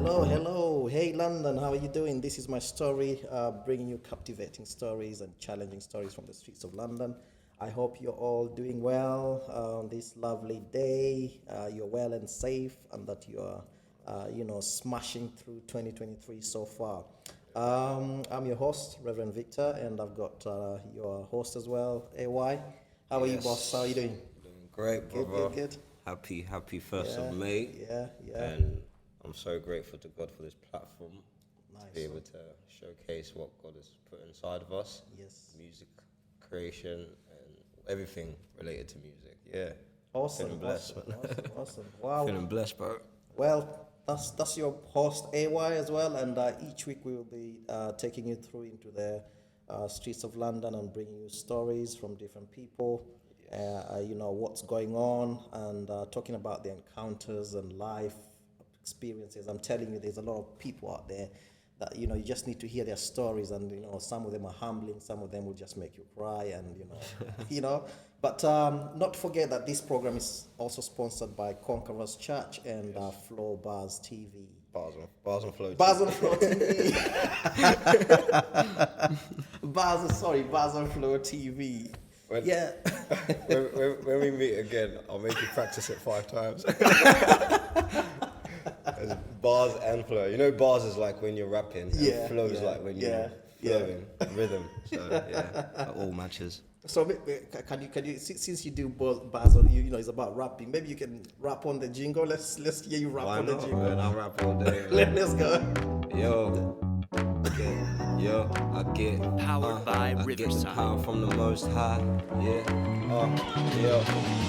hello. Hey, London, how are you doing? This is my story, bringing you captivating stories and challenging stories from the streets of London. I hope you're all doing well on this lovely day. You're well and safe, and that you are, smashing through 2023 so far. I'm your host, Reverend Victor, and I've got your host as well, AY. How are you, boss? How are you doing? Doing great, Good, brother. good, good. Happy 1st of May. Yeah. And I'm so grateful to God for this platform to be Nice. able to showcase what God has put inside of us. Yes. Music creation and everything related to music. Yeah. Awesome. Feeling blessed, Awesome. man. Awesome. Wow. Feeling blessed, bro. Well, that's your host AY as well, and each week we will be taking you through into the streets of London and bringing you stories from different people. What's going on, and talking about the encounters and life experiences. I'm telling you, there's a lot of people out there that you just need to hear their stories, and some of them are humbling, some of them will just make you cry, and But not to forget that this program is also sponsored by Conquerors Church and Flow Bars TV. Bars and flow. Bars on Flow TV. Bars on Flow TV. When, Yeah. when we meet again, I'll make you practice it 5 times. There's bars and flow. Bars is like when you're rapping, and flow is like when you're flowing, rhythm. So yeah, all matches. So can you since you do both bars on it's about rapping. Maybe you can rap on the jingle. Let's hear you rap Why on the not, jingle. man? I'll rap all day. Man. Let's go. Yo, I get Powered by I get the Riverside. power from the Most High.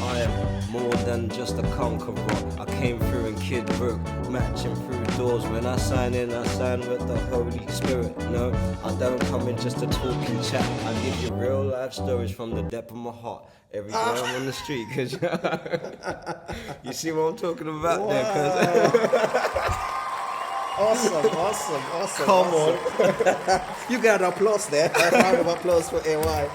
I am more than just a conqueror. I came through in Kid Brook, matching through doors. When I sign in, I sign with the Holy Spirit. No, I don't come in just to talk and chat. I give you real life stories from the depth of my heart. Every day I'm on the street, cause you see what I'm talking about there, cause. Awesome. Come on. You got an applause there. A round of applause for AY.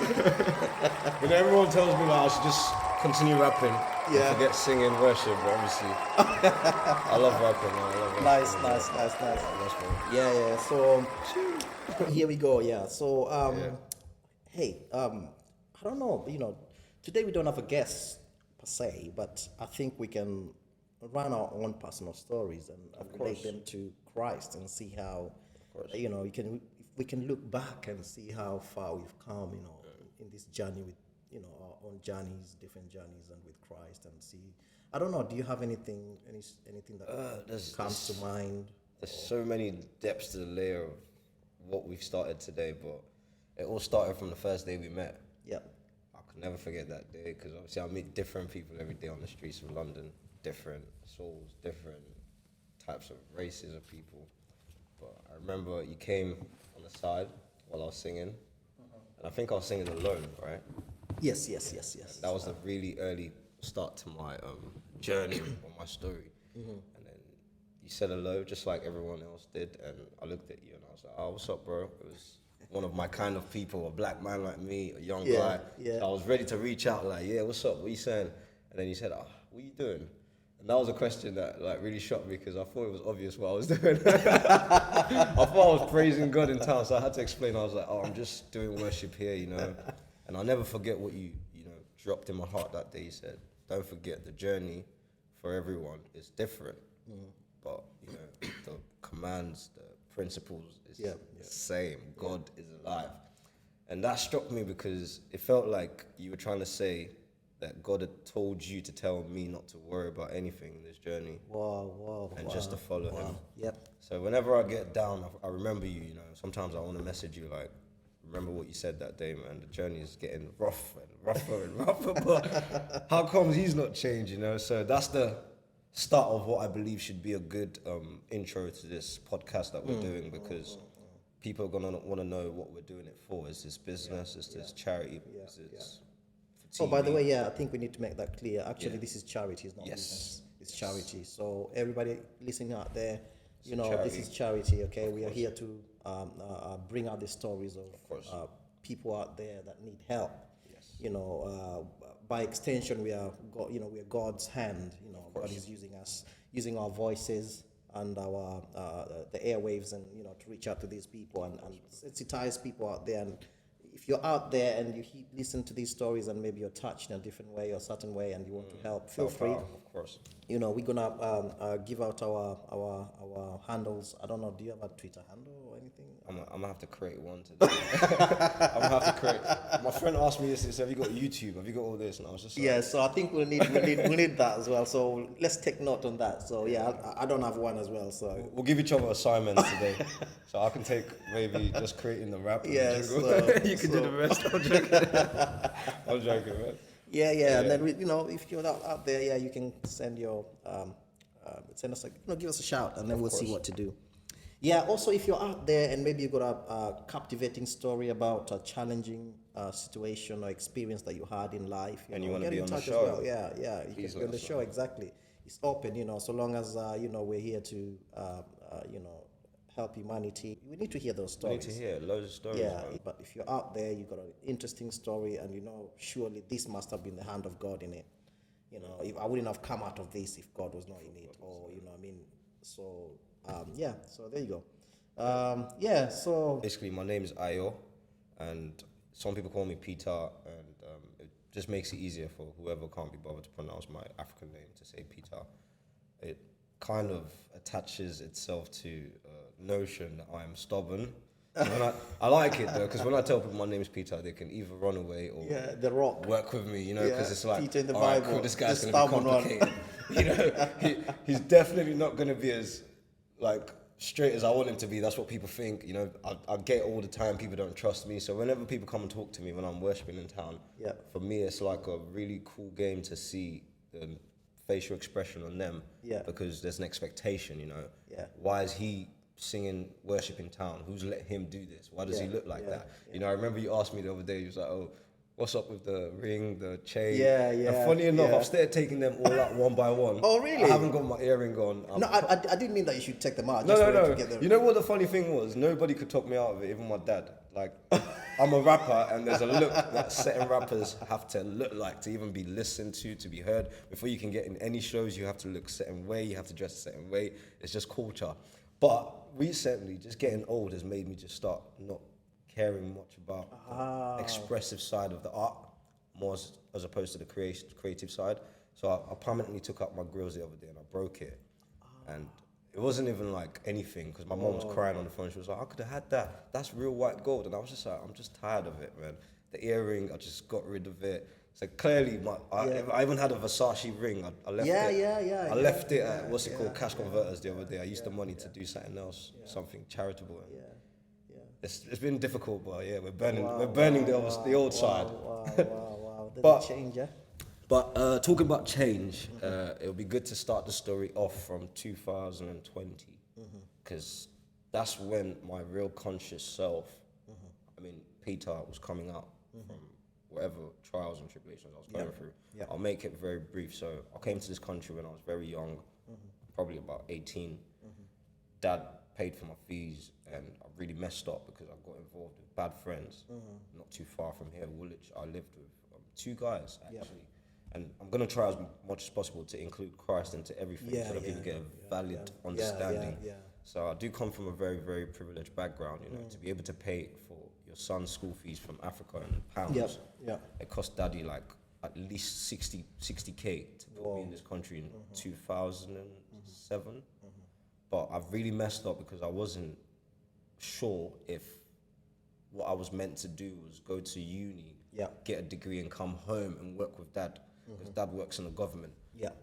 When everyone tells me that I should just continue rapping, Yeah. forget singing worship, but obviously, I love rapping, man. I love rapping. Nice. That's what- Yeah. So here we go. Yeah. So hey, I don't know. Today we don't have a guest per se, but I think we can run our own personal stories and relate them to Christ and see how we can look back and see how far we've come, in this journey with our own journeys, different journeys, and with Christ, and see. I don't know. Do you have anything that comes to mind? There's so many depths to the layer of what we've started today, but it all started from the first day we met. Yeah. I could never forget that day because obviously I meet different people every day on the streets of London, different souls, different types of races of people. But I remember you came on the side while I was singing, and I think I was singing alone, right? Yes. That was a really early start to my journey on my story. And then you said hello, just like everyone else did, and I looked at you and I was like, "Oh, what's up, bro?" It was one of my kind of people, a black man like me, a young guy. Yeah. So I was ready to reach out, like, "Yeah, what's up? What you saying?" And then you said, "Oh, what you doing?" And that was a question that really shocked me because I thought it was obvious what I was doing. I thought I was praising God in town, so I had to explain. I was like, "Oh, I'm just doing worship here, And I'll never forget what you dropped in my heart that day. You said, "Don't forget the journey for everyone is different, but the commands, the principles is the same. God is alive." And that struck me because it felt like you were trying to say that God had told you to tell me not to worry about anything in this journey. Wow. And just to follow him. Yep. So whenever I get down, I remember you, sometimes I want to message you like, remember what you said that day, man. The journey is getting rough and rougher, but how comes he's not changed, So that's the start of what I believe should be a good intro to this podcast that we're doing because people are going to want to know what we're doing it for. Is this business? Is this charity? Is this for Oh, by the TV? way, I think we need to make that clear. Actually, this is charity, it's not business. It's charity. So everybody listening out there, this is charity, okay? We are here to bring out the stories of people out there that need help. Yes. By extension, we are God's hand. God is using us, using our voices, and our the airwaves, and to reach out to these people and sensitize people out there. And if you're out there and you listen to these stories and maybe you're touched in a different way or a certain way and you want to help, feel free. Of course. We're gonna give out our handles. I don't know. Do you have a Twitter handle or anything? I'm gonna have to create one today. I'm gonna have to create. My friend asked me this. He said, "Have you got YouTube? Have you got all this?" And I was just like, Yeah. So I think we need that as well. So let's take note on that. So yeah, I don't have one as well. So we'll give each other assignments today. So I can take maybe just creating the rap. And yeah. the you can do the rest. I'm joking. I'm joking, man. Yeah. And then if you're out there, yeah, you can send your send us give us a shout, and then we'll see what to do. Yeah. Also, if you're out there and maybe you've got a captivating story about a challenging situation or experience that you had in life, and you want get to be in on the touch show, as well. Yeah. You can be on the show. Exactly. It's open. So long as we're here to help humanity. We need to hear those stories. We need to hear loads of stories. Yeah, man. but if you're out there, you've got an interesting story, and surely this must have been the hand of God in it. If I wouldn't have come out of this if God was not in it, or what I mean. So yeah, so there you go. So basically, my name is Ayo, and some people call me Peter, and it just makes it easier for whoever can't be bothered to pronounce my African name to say Peter. It kind of attaches itself to a notion that I am stubborn. I like it though, because when I tell people my name is Peter, they can either run away or the rock work with me, because it's like, Peter in the all right, Bible, cool, this guy's going to be complicated. He's definitely not going to be as like straight as I want him to be. That's what people think. I get all the time, people don't trust me. So whenever people come and talk to me when I'm worshiping in town, for me it's like a really cool game to see the facial expression on them, because there's an expectation. Why is he singing worship in town? Who's let him do this? Why does he look like that? I remember you asked me the other day, you was like, oh, what's up with the ring, the chain? Yeah. And funny enough, I've started taking them all out one by one. Oh, really? I haven't got my earring on. No, I didn't mean that you should take them out. No. To get them. You know what the funny thing was? Nobody could talk me out of it, even my dad. Like, I'm a rapper, and there's a look that certain rappers have to look like to even be listened to be heard. Before you can get in any shows, you have to look a certain way, you have to dress a certain way. It's just culture. But recently, just getting old has made me just start not caring much about the expressive side of the art, more as opposed to the creative side. So I permanently took out my grills the other day and I broke it. And it wasn't even like anything, because my mom was crying on the phone. She was like, I could have had that. That's real white gold. And I was just like, I'm just tired of it, man. The earring, I just got rid of it. So clearly, I even had a Versace ring. I left it. I left it at what's it called, Cash Converters the other day. I used the money to do something else, something charitable. It's been difficult, but yeah, we're burning the old side. Wow. But change, yeah. But talking about change, it'll be good to start the story off from 2020, because that's when my real conscious self, Peter, was coming out from whatever trials and tribulations I was going through. Yeah. I'll make it very brief. So I came to this country when I was very young, probably about 18. Dad paid for my fees, and I really messed up because I got involved with bad friends. Not too far from here, Woolwich. I lived with 2 guys actually. And I'm going to try as much as possible to include Christ into everything so that people get a valid understanding. So I do come from a very, very privileged background, to be able to pay for your son's school fees from Africa in pounds. It cost daddy like at least 60K to put me in this country in 2007. But I've really messed up because I wasn't sure if what I was meant to do was go to uni, get a degree and come home and work with dad, because dad works in the government.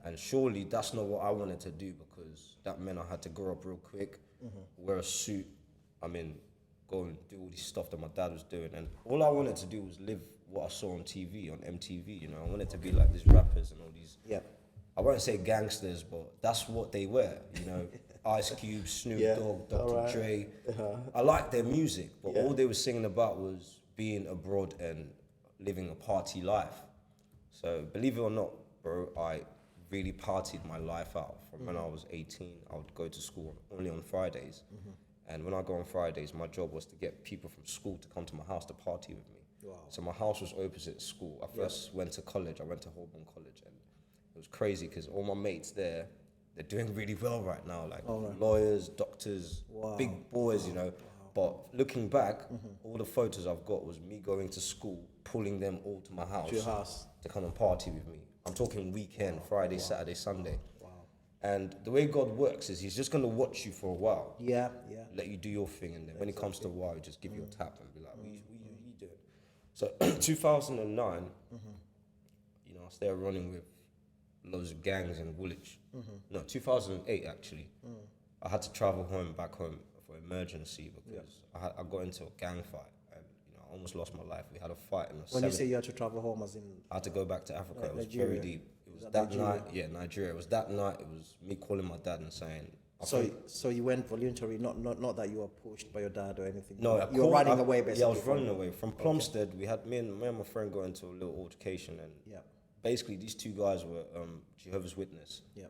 And surely that's not what I wanted to do, because that meant I had to grow up real quick, wear a suit, go and do all this stuff that my dad was doing. And all I wanted to do was live what I saw on TV, on MTV, I wanted to be like these rappers and all these, I won't say gangsters, but that's what they were, Ice Cube, Snoop Dogg, Dr. Dre. I liked their music, but all they were singing about was being abroad and living a party life. So believe it or not, bro, I really partied my life out. From when I was 18, I would go to school only on Fridays. And when I go on Fridays, my job was to get people from school to come to my house to party with me. Wow. So my house was opposite school. I first went to college. I went to Holborn College, and it was crazy because all my mates there they're doing really well right now, like All right. lawyers, doctors, Wow. big boys, you know. But looking back, all the photos I've got was me going to school, pulling them all to my house, To your house. to come and party with me. I'm talking weekend, Friday, Saturday, Sunday. Wow. And the way God works is he's just going to watch you for a while, Yeah, yeah. let you do your thing, and then when it comes to a while, he just give you a tap and be like, what you doing? So 2009, you know, I started running with loads of gangs in Woolwich. No, 2008 actually. I had to travel back home for emergency because I got into a gang fight and, you know, I almost lost my life. We had a fight in the When you say you had to travel home, as in I had to go back to Africa. It was Nigeria? very deep. It was that that Nigeria? night. Yeah, Nigeria. It was that night. It was me calling my dad and saying. so you went voluntary, not that you were pushed by your dad or anything. No, you were running away basically. Yeah, I was running away from Plumstead. We had me and my friend got into a little altercation, and Yeah. basically these two guys were Jehovah's Witness, Yeah.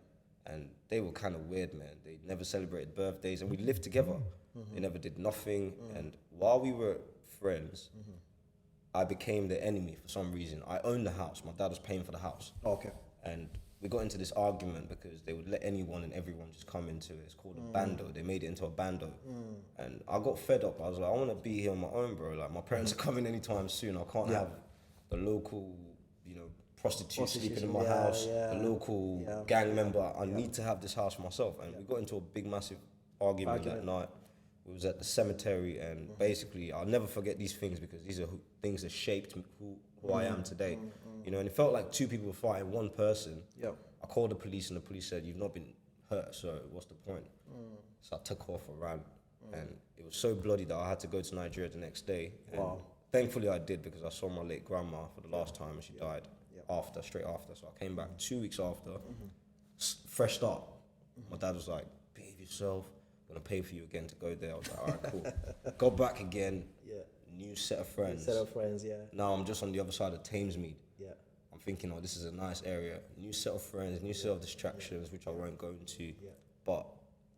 and they were kind of weird, man. They never celebrated birthdays, and we lived together. They never did nothing, and while we were friends, I became the enemy for some reason. I owned the house. My dad was paying for the house. Okay. And we got into this argument because they would let anyone and everyone just come into it. It's called a bando. They made it into a bando. And I got fed up. I was like, I want to be here on my own, bro. Like, my parents are coming anytime soon. I can't have the local, you know, prostitute sleeping in my house, the local gang member. I need to have this house for myself. And we got into a big, massive argument that night. We was at the cemetery, and basically, I'll never forget these things because these are things that shaped who I am today. You know, and it felt like two people were fighting one person. Yep. I called the police, and the police said, "You've not been hurt, so what's the point?" So I took off and ran, and it was so bloody that I had to go to Nigeria the next day. And thankfully, I did because I saw my late grandma for the last time, and she died straight after. So I came back 2 weeks after, fresh start. My dad was like, "Behave yourself. I'm gonna pay for you again to go there." I was like, "All right, cool." Go back again. Yeah. New set of friends. Set of friends, yeah. Now I'm just on the other side of Thamesmead. Yeah. I'm thinking, oh, this is a nice area. New set of friends, new set of distractions, which I won't go into. Yeah. But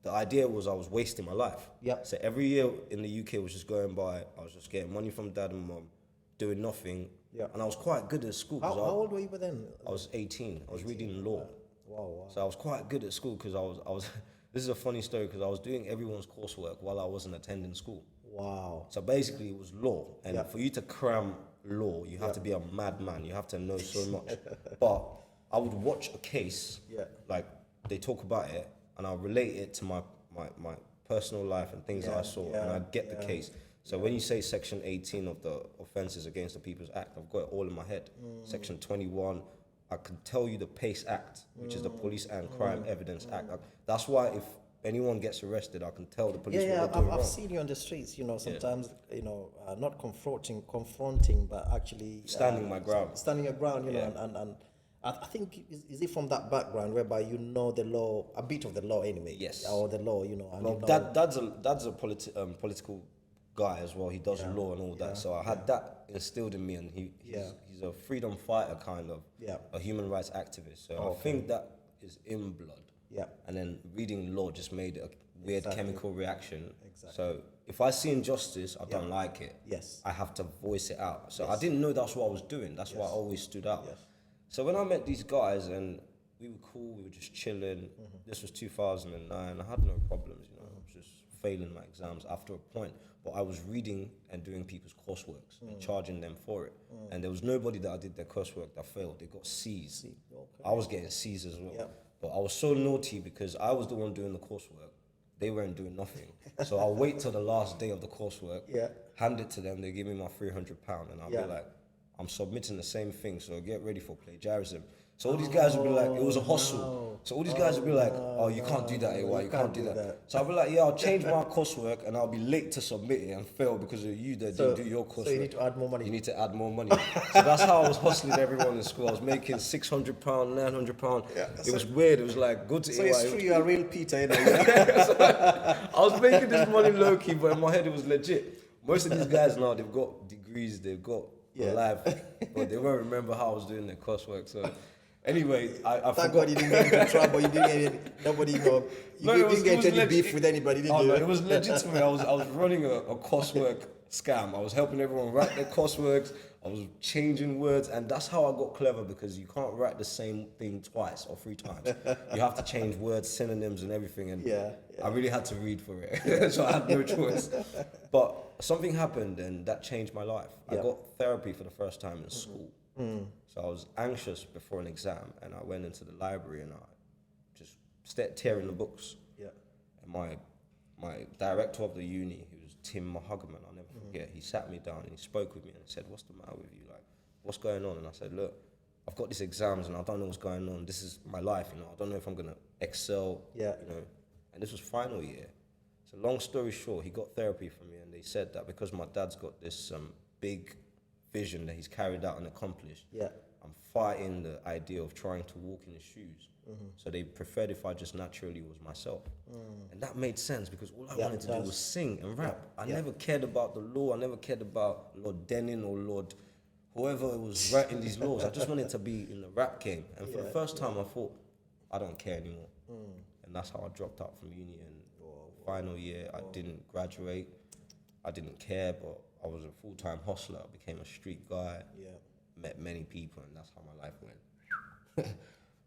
the idea was I was wasting my life. Yeah. So every year in the UK was just going by. I was just getting money from dad and mom, doing nothing. Yeah. And I was quite good at school. How old were you then? I was 18. I was reading law. Wow. So I was quite good at school because I was this is a funny story because I was doing everyone's coursework while I wasn't attending school. Wow. So basically it was law. And for you to cram law, you have to be a madman. You have to know so much. But I would watch a case, like they talk about it, and I'll relate it to my personal life and things that I saw, and I get the case. So when you say Section 18 of the Offences Against the People's Act, I've got it all in my head. Section 21, I can tell you the PACE Act, which is the Police and Crime Evidence Act. That's why if anyone gets arrested, I can tell the police what they're doing wrong. I've seen you on the streets, you know, sometimes, you know, not confronting, but actually... Standing my ground. Standing your ground, you know, and I think, is it from that background whereby you know the law, a bit of the law anyway? Yes. Or the law, you know. And Well, you know, dad's a political guy as well. He does law and all that. So I had that instilled in me, and he's a freedom fighter kind of, a human rights activist. So I think that is in blood. Yeah. And then reading law just made a weird chemical reaction. Exactly. So if I see injustice, I don't like it. Yes. I have to voice it out. So I didn't know that's what I was doing. That's why I always stood out. Yes. So when I met these guys and we were cool, we were just chilling. This was 2009. I had no problems, you know. I was just failing my exams after a point. But I was reading and doing people's courseworks and charging them for it. And there was nobody that I did their coursework that failed. They got C's. I was getting C's as well. Yeah. But I was so naughty because I was the one doing the coursework. They weren't doing nothing. So I'll wait till the last day of the coursework, hand it to them, they give me my £300, and I'll be like, I'm submitting the same thing, so get ready for plagiarism. So all these guys would be like, it was a hustle. No. So all these guys would be like, oh, you can't do that, AY, you can't do that. So I'll be like, yeah, I'll change my coursework and I'll be late to submit it and fail because of you that didn't do your coursework. So you need to add more money. You need to add more money. So that's how I was hustling everyone in school. I was making £600, £900. Yeah, it was weird. It was like, good to So AY. it's true, you're a real Peter, you know. I was making this money low-key, but in my head it was legit. Most of these guys now, they've got degrees, they've got life, but they won't remember how I was doing their coursework. So anyway, I Thank forgot. God you didn't get into trouble. You didn't get any, nobody, you know, didn't get any beef with anybody, did you? No, it was legitimate. I was running a coursework scam. I was helping everyone write their courseworks. I was changing words, and that's how I got clever, because you can't write the same thing twice or 3 times. You have to change words, synonyms, and everything. And I really had to read for it, so I had no choice. But something happened, and that changed my life. I got therapy for the first time in school. So I was anxious before an exam, and I went into the library and I just started tearing the books. And my director of the uni, who was Tim Mahugman, I'll never forget, he sat me down and he spoke with me and said, "What's the matter with you? Like, what's going on?" And I said, "Look, I've got these exams and I don't know what's going on. This is my life, I don't know if I'm gonna excel, And this was final year. So long story short, he got therapy from me, and they said that because my dad's got this big vision that he's carried out and accomplished, I'm fighting the idea of trying to walk in his shoes. So they preferred if I just naturally was myself. And that made sense, because all I wanted to do was sing and rap. I never cared about the law. I never cared about Lord Denning or Lord whoever was writing these laws. I just wanted to be in the rap game. And for the first time, I thought, I don't care anymore. And that's how I dropped out from uni. And final year, I didn't graduate. I didn't care, but I was a full-time hustler. I became a street guy. Met many people, and that's how my life went.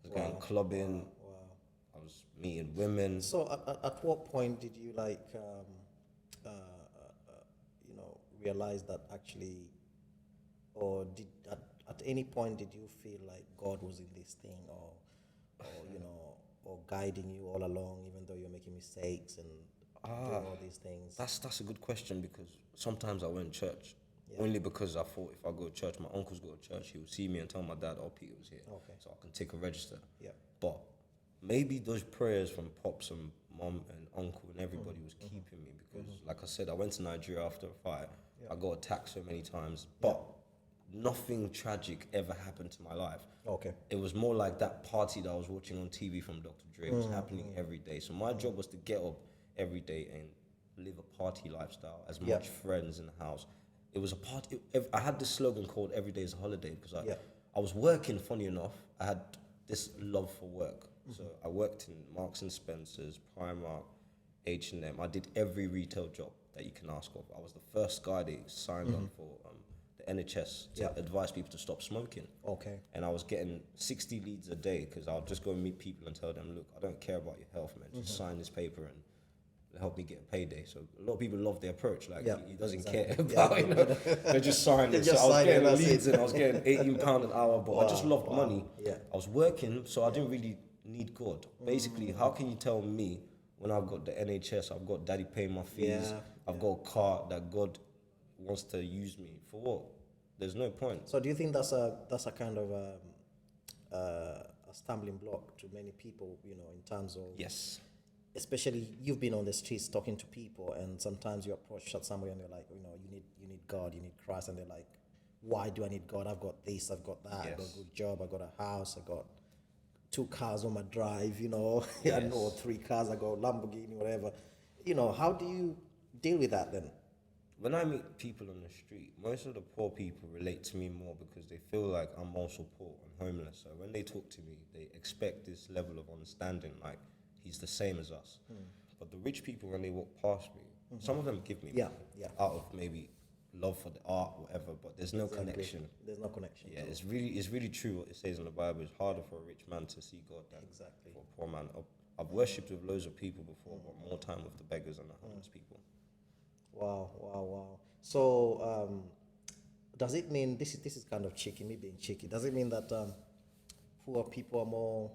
I was going clubbing. I was meeting women. So at what point did you realize that actually, or did at any point did you feel like God was in this thing, or guiding you all along, even though you're making mistakes and doing all these things? That's a good question, because sometimes I went to church. Only because I thought if I go to church, my uncle's go to church, he would see me and tell my dad, "Oh, Peter was here," so I can take a register. But maybe those prayers from pops and mom and uncle and everybody was keeping me, because, like I said, I went to Nigeria after a fight. I got attacked so many times, but nothing tragic ever happened to my life. It was more like that party that I was watching on TV from Dr. Dre was happening every day. So my job was to get up every day and live a party lifestyle, as much friends in the house. It was a party. I had this slogan called "Every day is a holiday," because I was working. Funny enough, I had this love for work. So I worked in Marks and Spencer's, Primark, H&M. I did every retail job that you can ask of. I was the first guy they signed on for the NHS to advise people to stop smoking. And I was getting 60 leads a day, because I'll just go and meet people and tell them, "Look, I don't care about your health, man. Just sign this paper and help me get a payday." So a lot of people love the approach. Like, he doesn't care about, they just sign it. So I was getting leads and I was getting £18 an hour, but I just loved money. I was working, so I didn't really need God. Basically, how can you tell me, when I've got the NHS, I've got daddy paying my fees, I've got a car, that God wants to use me for what? There's no point. So do you think that's a kind of a stumbling block to many people, in terms of... Yes. Especially you've been on the streets talking to people, and sometimes you approach somewhere and they're like, you need God, you need Christ, and they're like, "Why do I need God? I've got this, I've got that, I've got a good job, I've got a house, I've got 2 cars on my drive, or 3 cars, I got Lamborghini, whatever." How do you deal with that then? When I meet people on the street, most of the poor people relate to me more, because they feel like I'm also poor and homeless. So when they talk to me, they expect this level of understanding, like he's the same as us. But the rich people, when they walk past me, some of them give me money out of maybe love for the art, whatever, but there's no connection. There's no connection. Yeah, it's really true what it says in the Bible. It's harder for a rich man to see God than for a poor man. I've worshipped with loads of people before, but more time with the beggars and the homeless people. Wow. So does it mean, this is kind of cheeky, me being cheeky, does it mean that poor people are more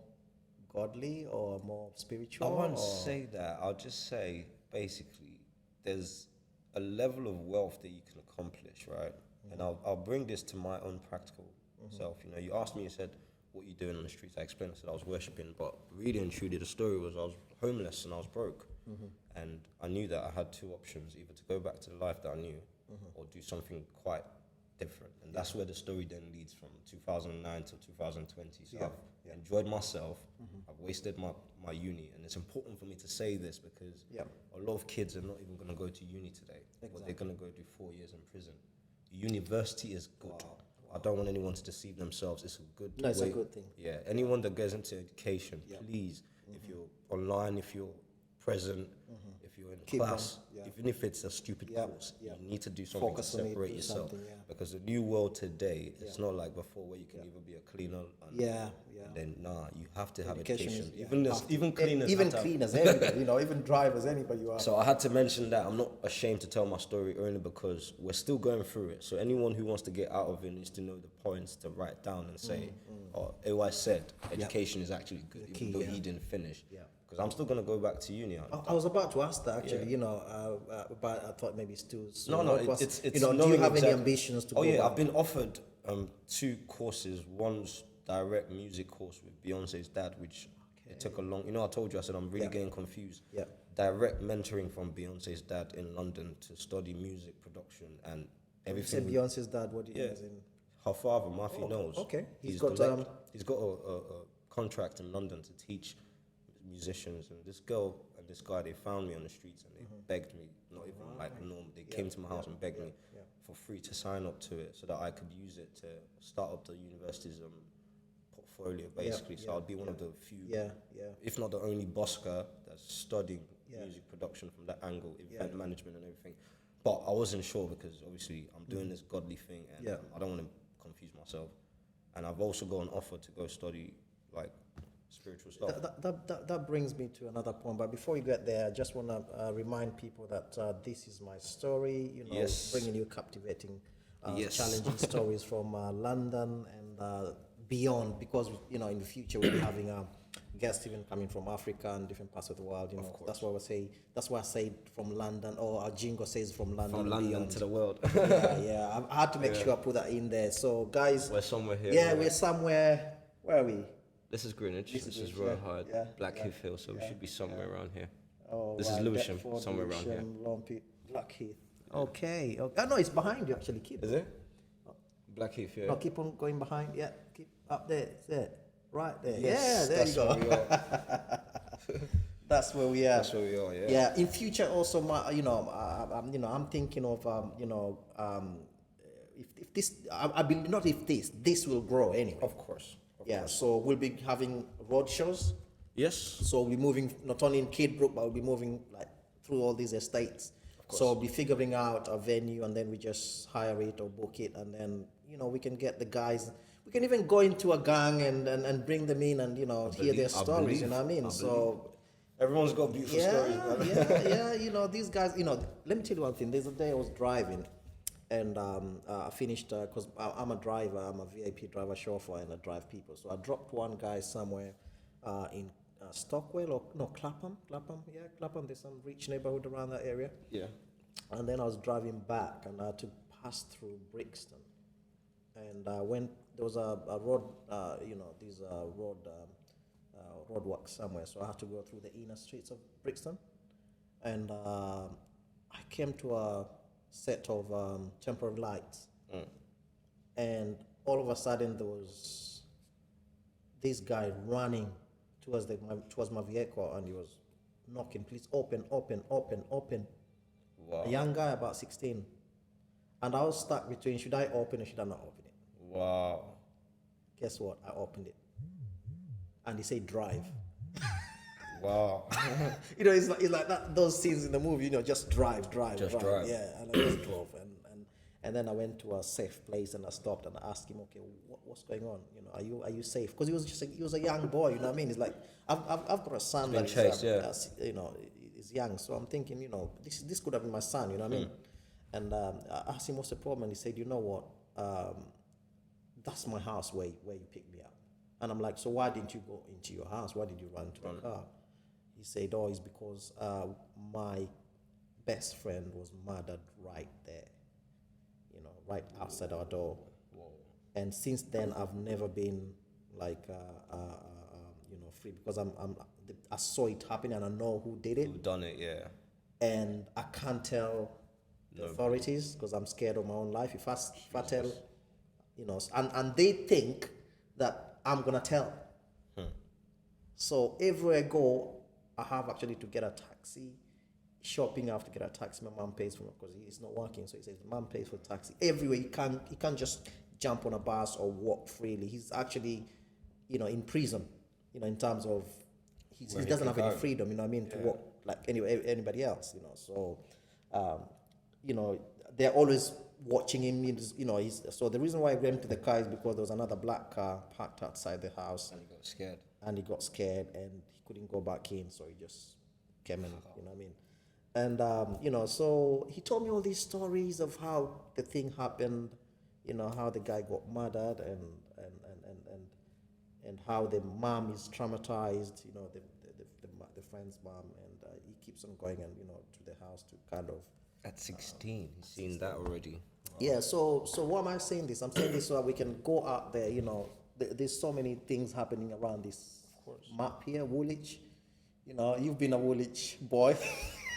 godly or more spiritual? I won't say that. I'll just say, basically, there's a level of wealth that you can accomplish, right? And I'll bring this to my own practical self. You asked me, you said, "What are you doing on the streets?" I explained, I said I was worshipping, but really and truly the story was I was homeless and I was broke. And I knew that I had 2 options, either to go back to the life that I knew or do something quite different. And that's where the story then leads from 2009 to 2020. So I've enjoyed myself, I've wasted my uni, and it's important for me to say this, because a lot of kids are not even going to go to uni today. But they're going to go do 4 years in prison. University is good. I don't want anyone to deceive themselves. It's a good it's a good thing. Yeah, anyone that goes into education, please, if you're online, if you're present, if you're in Keep on, class, yeah. even if it's a stupid course, yeah. you need to do something Focus to on it, separate do yourself. something, yeah. Because the new world today, it's not like before where you can either be a cleaner and Yeah. and then you have to have Education education. is- yeah, Even have to. even cleaners, even have to have- cleaners, anybody, even drivers, anybody you are. So I had to mention that I'm not ashamed to tell my story only because we're still going through it. So anyone who wants to get out of it needs to know the points to write down and say, "Oh, AY said education is actually good, key, even though yeah. he didn't finish." Yeah. Because I'm still gonna go back to uni. I was about to ask that actually, Yeah. but I thought maybe it's too soon. No, What was- it's do you knowing have any exactly- ambitions to Oh go yeah, back? I've been offered 2 courses. One's direct music course with Beyonce's dad, which it took a long. I told you I said I'm really getting confused. Yeah. Direct mentoring from Beyonce's dad in London to study music production and You everything. said Beyonce's dad, what do you Yeah. mean as in? Her father, Matthew knows. okay. He's He's got, he's got a contract in London to teach musicians, and this girl and this guy, they found me on the streets and they begged me, not even like norm. They came to my house and begged me for free to sign up to it so that I could use it to start up the university's portfolio, basically. So I'd be one of the few, if not the only Busker that's studying music production from that angle, event management and everything. But I wasn't sure because obviously I'm doing this godly thing and I don't want to confuse myself. And I've also got an offer to go study like spiritual stuff. That brings me to another point. But before you get there, I just want to remind people that this is my story. Yes. Bringing you captivating, Yes. challenging stories from London and beyond. Because in the future we'll be having guests even coming from Africa and different parts of the world. Of course. That's why we say. That's why I say from London, or our jingle says from London. From London beyond. to the world. yeah. I had to make sure I put that in there. So guys, We're somewhere here. yeah, we're somewhere. Where are we? This is Greenwich. This is Greenwich, Royal yeah, Hyde, yeah, Blackheath Hill. So we should be somewhere around here. Oh, This is right, Lewisham, Deptford, somewhere around here. Lumpy, Blackheath. Okay. Oh no, it's behind you actually. Keep. Is it? Blackheath, yeah. No, keep on going behind. Yeah, keep up there. There, right there. Yes, yeah, there that's you go. where we are. That's where we are. That's where we are, yeah. Yeah. In future, also, I'm thinking of, if this, I believe not if this will grow anyway. Of course. Yeah. So we'll be having road shows. Yes. So we'll be moving not only in Kidbrook, but we'll be moving like through all these estates. So we'll be figuring out a venue, and then we just hire it or book it, and then we can get the guys. We can even go into a gang and bring them in and hear their stories. You know what I mean? So Everyone's got beautiful stories, man. yeah. These guys. Let me tell you one thing. There's a day I was driving, and I finished because I'm a driver. I'm a VIP driver, chauffeur, and I drive people. So I dropped one guy somewhere in Stockwell or no Clapham. Yeah, Clapham. There's some rich neighborhood around that area. Yeah. And then I was driving back, and I had to pass through Brixton. And when there was a road, these road works somewhere, so I had to go through the inner streets of Brixton. And I came to a set of temporary lights, and all of a sudden there was this guy running towards my vehicle, and he was knocking, "Please open." Wow. A young guy, about 16. And I was stuck between, should I open or should I not open it? Wow. Guess what? I opened it. And he said, drive. Wow. It's like that, those scenes in the movie, just drive. Just drive. Yeah, and I just drove. And then I went to a safe place and I stopped and I asked him, okay, what's going on? Are you safe? Because he was a young boy, you know what I mean? It's like, I've got a son He's been chased, is young. So I'm thinking, this could have been my son, you know what I mean? And I asked him what's the problem, and he said, you know what? That's my house where you picked me up. And I'm like, so why didn't you go into your house? Why did you run to the car? He said, oh, it's because my best friend was murdered right there, right outside our door. Whoa. And since then, I've never been like, free, because I saw it happen and I know who did it. Who done it, yeah. And I can't tell the authorities because I'm scared of my own life. If I tell, and they think that I'm gonna tell. So everywhere I go, I have actually to get a taxi. Shopping, I have to get a taxi. My mom pays for it because he's not working, so he says mom pays for the taxi. Everywhere he can't just jump on a bus or walk freely. He's actually, in prison. In terms of he doesn't have any freedom. You know what I mean? To walk. like anybody else, you know. So, you know, they're always watching him. So the reason why I went to the car is because there was another black car parked outside the house, And he got scared. and he got scared and he couldn't go back in, so he just came in. You know what I mean? And you know, so he told me all these stories of how the thing happened. You know, how the guy got murdered and how the mom is traumatized. You know, the friend's mom, and he keeps on going and, you know, to the house to kind of. At 16, he's seen that already. Yeah, so why am I saying this? I'm saying this so that we can go out there, you know. There's so many things happening around this map here, Woolwich. You know, you've been a Woolwich boy.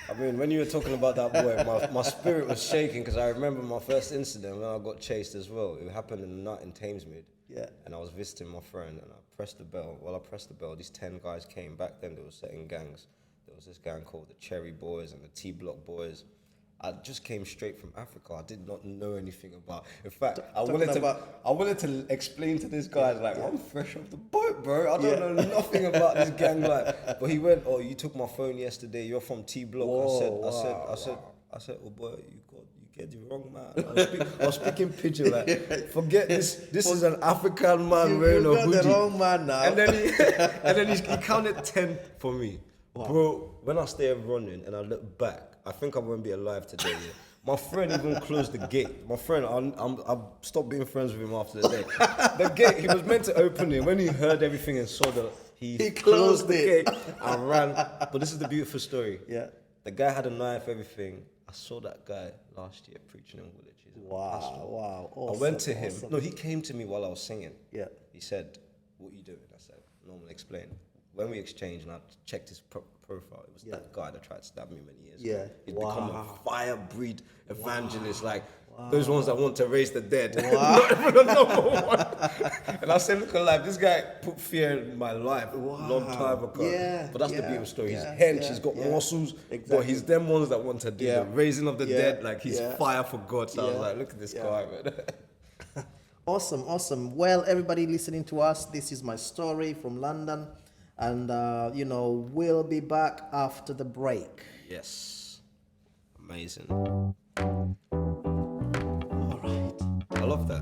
I mean, when you were talking about that boy, my spirit was shaking because I remember my first incident when I got chased as well. It happened in the night in Thamesmead. Yeah. And I was visiting my friend and I pressed the bell. While I pressed the bell, these 10 guys came. Back then, they were set in gangs. There was this gang called the Cherry Boys and the T-Block Boys. I just came straight from Africa. I did not know anything about. In fact, I wanted to explain to this guy I'm fresh off the boat, bro. I don't know nothing about this gang life. But he went, "Oh, you took my phone yesterday. You're from T Block." I said, "Oh boy, you get it wrong, man." I was speaking pidgin like, forget this. This is an African man wearing a hoodie. You got the wrong man now. And then he counted 10 for me. Wow. Bro, when I started running and I look back, I think I won't be alive today. Yeah. My friend even closed the gate. My friend, I stopped being friends with him after the day. The gate, he was meant to open it. When he heard everything and saw that, he closed the gate and ran. But this is the beautiful story. Yeah. The guy had a knife, everything. I saw that guy last year preaching in Woolwich. Wow. Awesome, I went to him. Awesome. No, he came to me while I was singing. Yeah. He said, "What are you doing?" I said, "Normally explain." When we exchanged and I checked his profile, it was that guy that tried to stab me many years ago. He'd become a fire breed evangelist, those ones that want to raise the dead. Not even a number one. And I said, look alive, this guy put fear in my life a long time ago. Yeah, but that's the beautiful story. He's hench, he's got muscles, but he's them ones that want to do the raising of the dead, he's fire for God. So I was like, look at this guy, man. Awesome. Well, everybody listening to us, this is my story from London. And, you know, we'll be back after the break. Yes. Amazing. All right. I love that.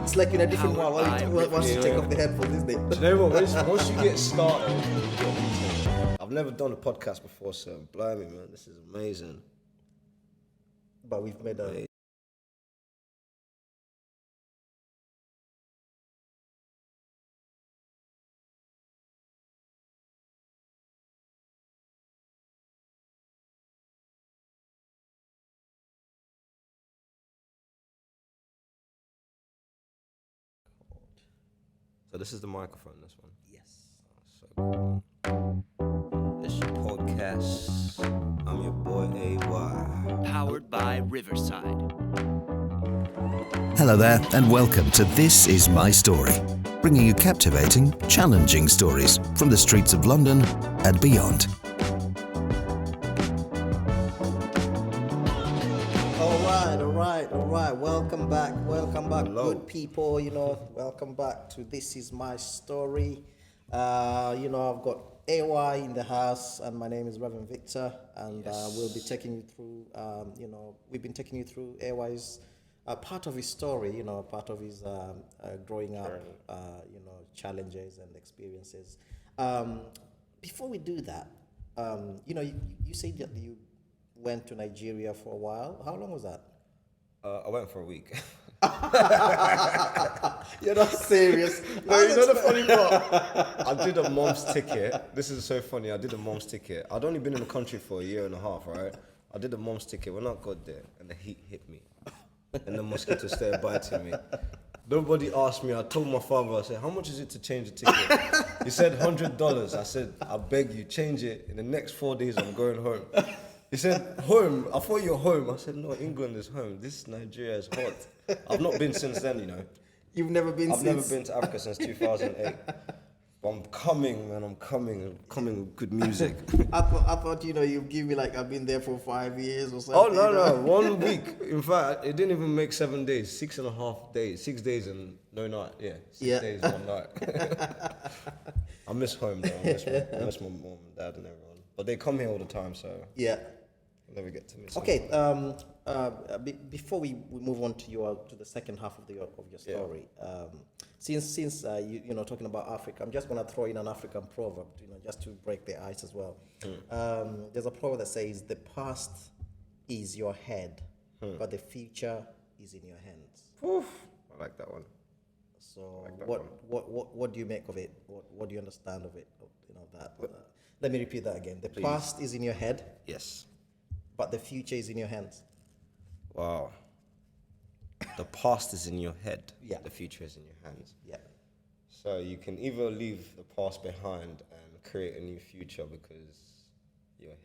It's like in a different world. Once you take off the headphones, isn't it? Do you know what? Once you get started, I've never done a podcast before, so blimey, man, this is amazing. But we've made a... So this is the microphone, this one. Yes. So cool. It's your podcast. I'm your boy AY. Powered by Riverside. Hello there, and welcome to This Is My Story, bringing you captivating, challenging stories from the streets of London and beyond. All right. Welcome back, Hello. good people. You know, welcome back to This Is My Story. You know, I've got AY in the house, and my name is Reverend Victor, and we'll be taking you through. You know, we've been taking you through AY's part of his story. You know, part of his growing up. You know, challenges and experiences. Before we do that, you know, you said that you went to Nigeria for a while. How long was that? I went for a week. You're not serious. No, you know the funny part? I did a mom's ticket. This is so funny. I did a mom's ticket. I'd only been in the country for a year and a half, right? I did a mom's ticket. When I got there, and the heat hit me, and the mosquito started biting me. Nobody asked me. I told my father, I said, "How much is it to change the ticket?" He said, $100. I said, "I beg you, change it. In the next 4 days, I'm going home." He said, "Home? I thought you were home." I said, "No, England is home. This Nigeria is hot." I've not been since then, you know. You've never been I've never been to Africa since 2008. But I'm coming, man. I'm coming with good music. I thought, you know, you'd give me like, I've been there for 5 years or something. Oh, no. 1 week. In fact, it didn't even make 7 days. 6.5 days. 6 days and no night. Yeah. 6 days, 1 night. I miss home, though. I miss my mom and dad and everyone. But they come here all the time, so Yeah. I'll never get to miss them. Okay. Before we move on to the second half of your story, since you know, talking about Africa, I'm just gonna throw in an African proverb, you know, just to break the ice as well. There's a proverb that says, "The past is your head, but the future is in your hands." Oof, I like that one. So like that what do you make of it? What do you understand of it? You know that. Let me repeat that again. The past is in your head, Yes. but the future is in your hands. Wow. The past is in your head. Yeah. The future is in your hands. Yeah. So you can either leave the past behind and create a new future because your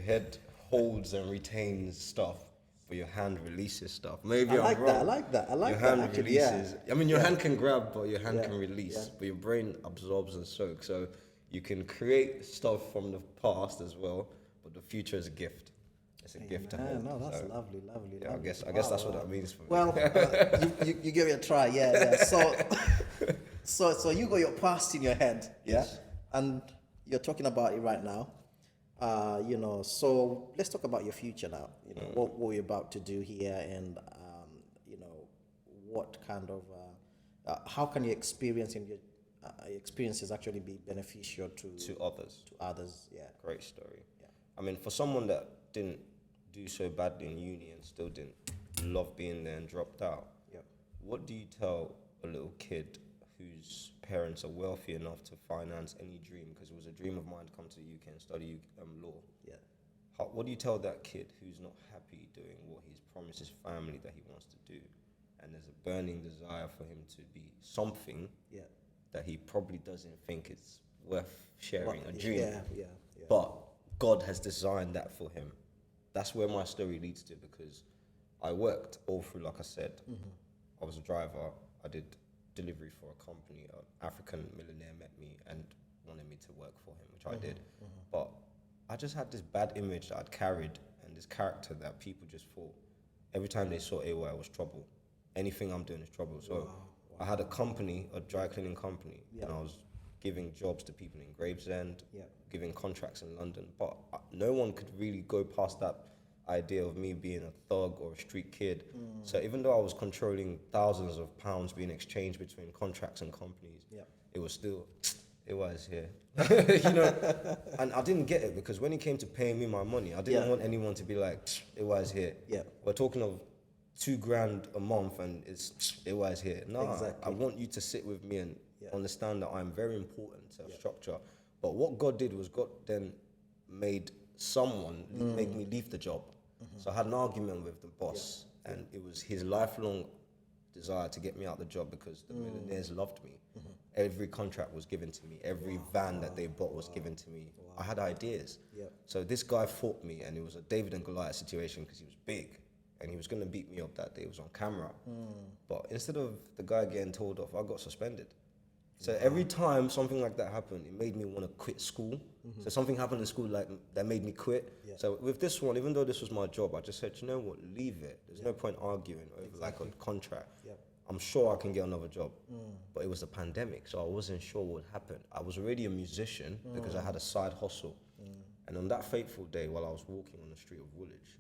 head holds and retains stuff, but your hand releases stuff. Maybe I I'm like wrong. that. I like that. I like Your that. hand Actually, releases. yeah. I mean, your hand can grab, but your hand Yeah, can release. yeah. But your brain absorbs and soaks. So you can create stuff from the past as well, but the future is a gift. It's a gift to hold. No, that's So, lovely. yeah, Lovely. I guess that's what that means for me. Well, you give it a try, yeah. So you got your past in your head, yeah, Yes. and you're talking about it right now. You know, so let's talk about your future now. You know, what we're about to do here, and you know, what kind of how can your experiences actually be beneficial to others. others? Yeah. Great story. Yeah. I mean, for someone that didn't do so badly in uni and still didn't love being there and dropped out, Yeah. what do you tell a little kid whose parents are wealthy enough to finance any dream? Because it was a dream of mine to come to the UK and study law. Yeah. What do you tell that kid who's not happy doing what he's promised his family that he wants to do, and there's a burning desire for him to be something Yeah. that he probably doesn't think is worth sharing, a Well, dream? Yeah. But God has designed that for him. That's where my story leads to, because I worked all through, like I said. I was a driver. I did delivery for a company. An African millionaire met me and wanted me to work for him, which I did. But I just had this bad image that I'd carried and this character that people just thought every time they saw AY was trouble. Anything I'm doing is trouble. So I had a company, a dry cleaning company, and I was giving jobs to people in Gravesend, giving contracts in London. But no one could really go past that idea of me being a thug or a street kid. So even though I was controlling thousands of pounds being exchanged between contracts and companies, it was still, it was here. You know, and I didn't get it, because when it came to paying me my money, I didn't want anyone to be like, it was here. Yeah. We're talking of $2,000 a month and it was here. No, Exactly. I want you to sit with me and understand that I'm very important to structure. But what God did was God then made someone make me leave the job. So I had an argument with the boss, and it was his lifelong desire to get me out the job, because the millionaires loved me. Every contract was given to me. Every van that they bought was given to me. I had ideas. So this guy fought me, and it was a David and Goliath situation, because he was big and he was going to beat me up that day. It was on camera. But instead of the guy getting told off, I got suspended. So every time something like that happened, it made me want to quit school. So something happened in school like that made me quit. So with this one, even though this was my job, I just said, you know what, leave it. There's no point arguing over like a contract. I'm sure I can get another job. But it was a pandemic, so I wasn't sure what would happen. I was already a musician because I had a side hustle. And on that fateful day, while I was walking on the street of Woolwich,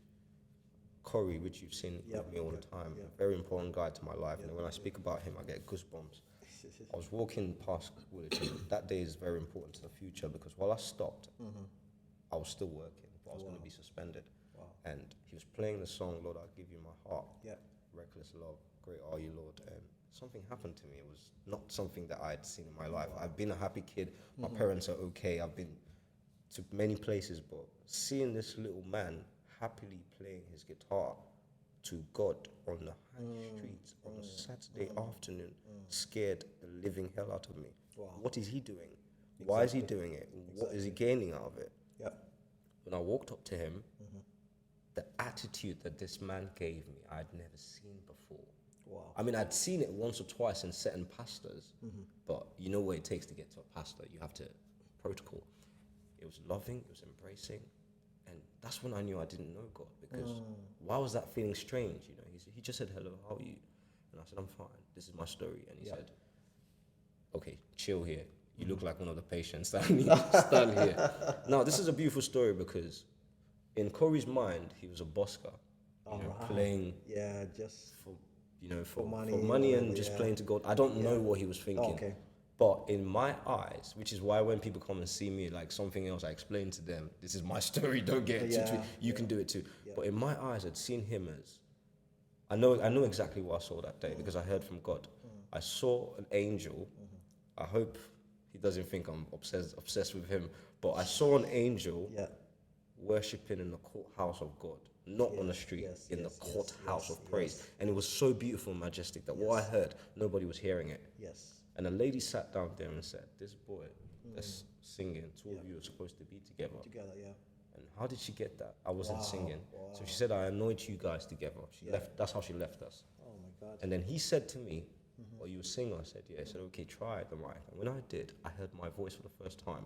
Corey, which you've seen with me all the time, a very important guy to my life. And when I speak about him, I get goosebumps. I was walking past Woolwich, and that day is very important to the future, because while I stopped, I was still working, but I was going to be suspended. And he was playing the song, Lord, I'll Give You My Heart, Reckless Love, Great Are You, Lord. And something happened to me. It was not something that I had seen in my life. I've been a happy kid. My parents are okay. I've been to many places, but seeing this little man happily playing his guitar to God on the high streets on a Saturday afternoon scared the living hell out of me. What is he doing? Why is he doing it? What is he gaining out of it? When I walked up to him, the attitude that this man gave me, I'd never seen before. I mean, I'd seen it once or twice in certain pastors, but you know what it takes to get to a pastor. You have to protocol. It was loving, it was embracing, and that's when I knew I didn't know God, because why was that feeling strange? You know, he just said, hello, how are you? And I said, I'm fine, this is my story. And he said, okay, chill here. You look like one of the patients that need stand here. Now, this is a beautiful story because in Corey's mind, he was a busker, playing just for money, money and whatever, just yeah. playing to God. I don't know what he was thinking. Oh, okay. But in my eyes, which is why when people come and see me, like something else, I explain to them, this is my story, don't get it too. You can do it too. Yeah. But in my eyes, I'd seen him as, I know exactly what I saw that day because I heard from God. I saw an angel. I hope he doesn't think I'm obsessed with him, but I saw an angel worshipping in the courthouse of God, not on the street, in the courthouse of praise. And it was so beautiful and majestic that what I heard, nobody was hearing it. Yes. And a lady sat down there and said, this boy that's singing, two of you are supposed to be together. Together, yeah. And how did she get that? I wasn't singing. Wow. So she said, I anoint you guys together. She left. That's how she left us. Oh my God. And then he said to me, "Oh, you a singer?" I said, "Yeah." He said, "Okay, try the mic." And when I did, I heard my voice for the first time.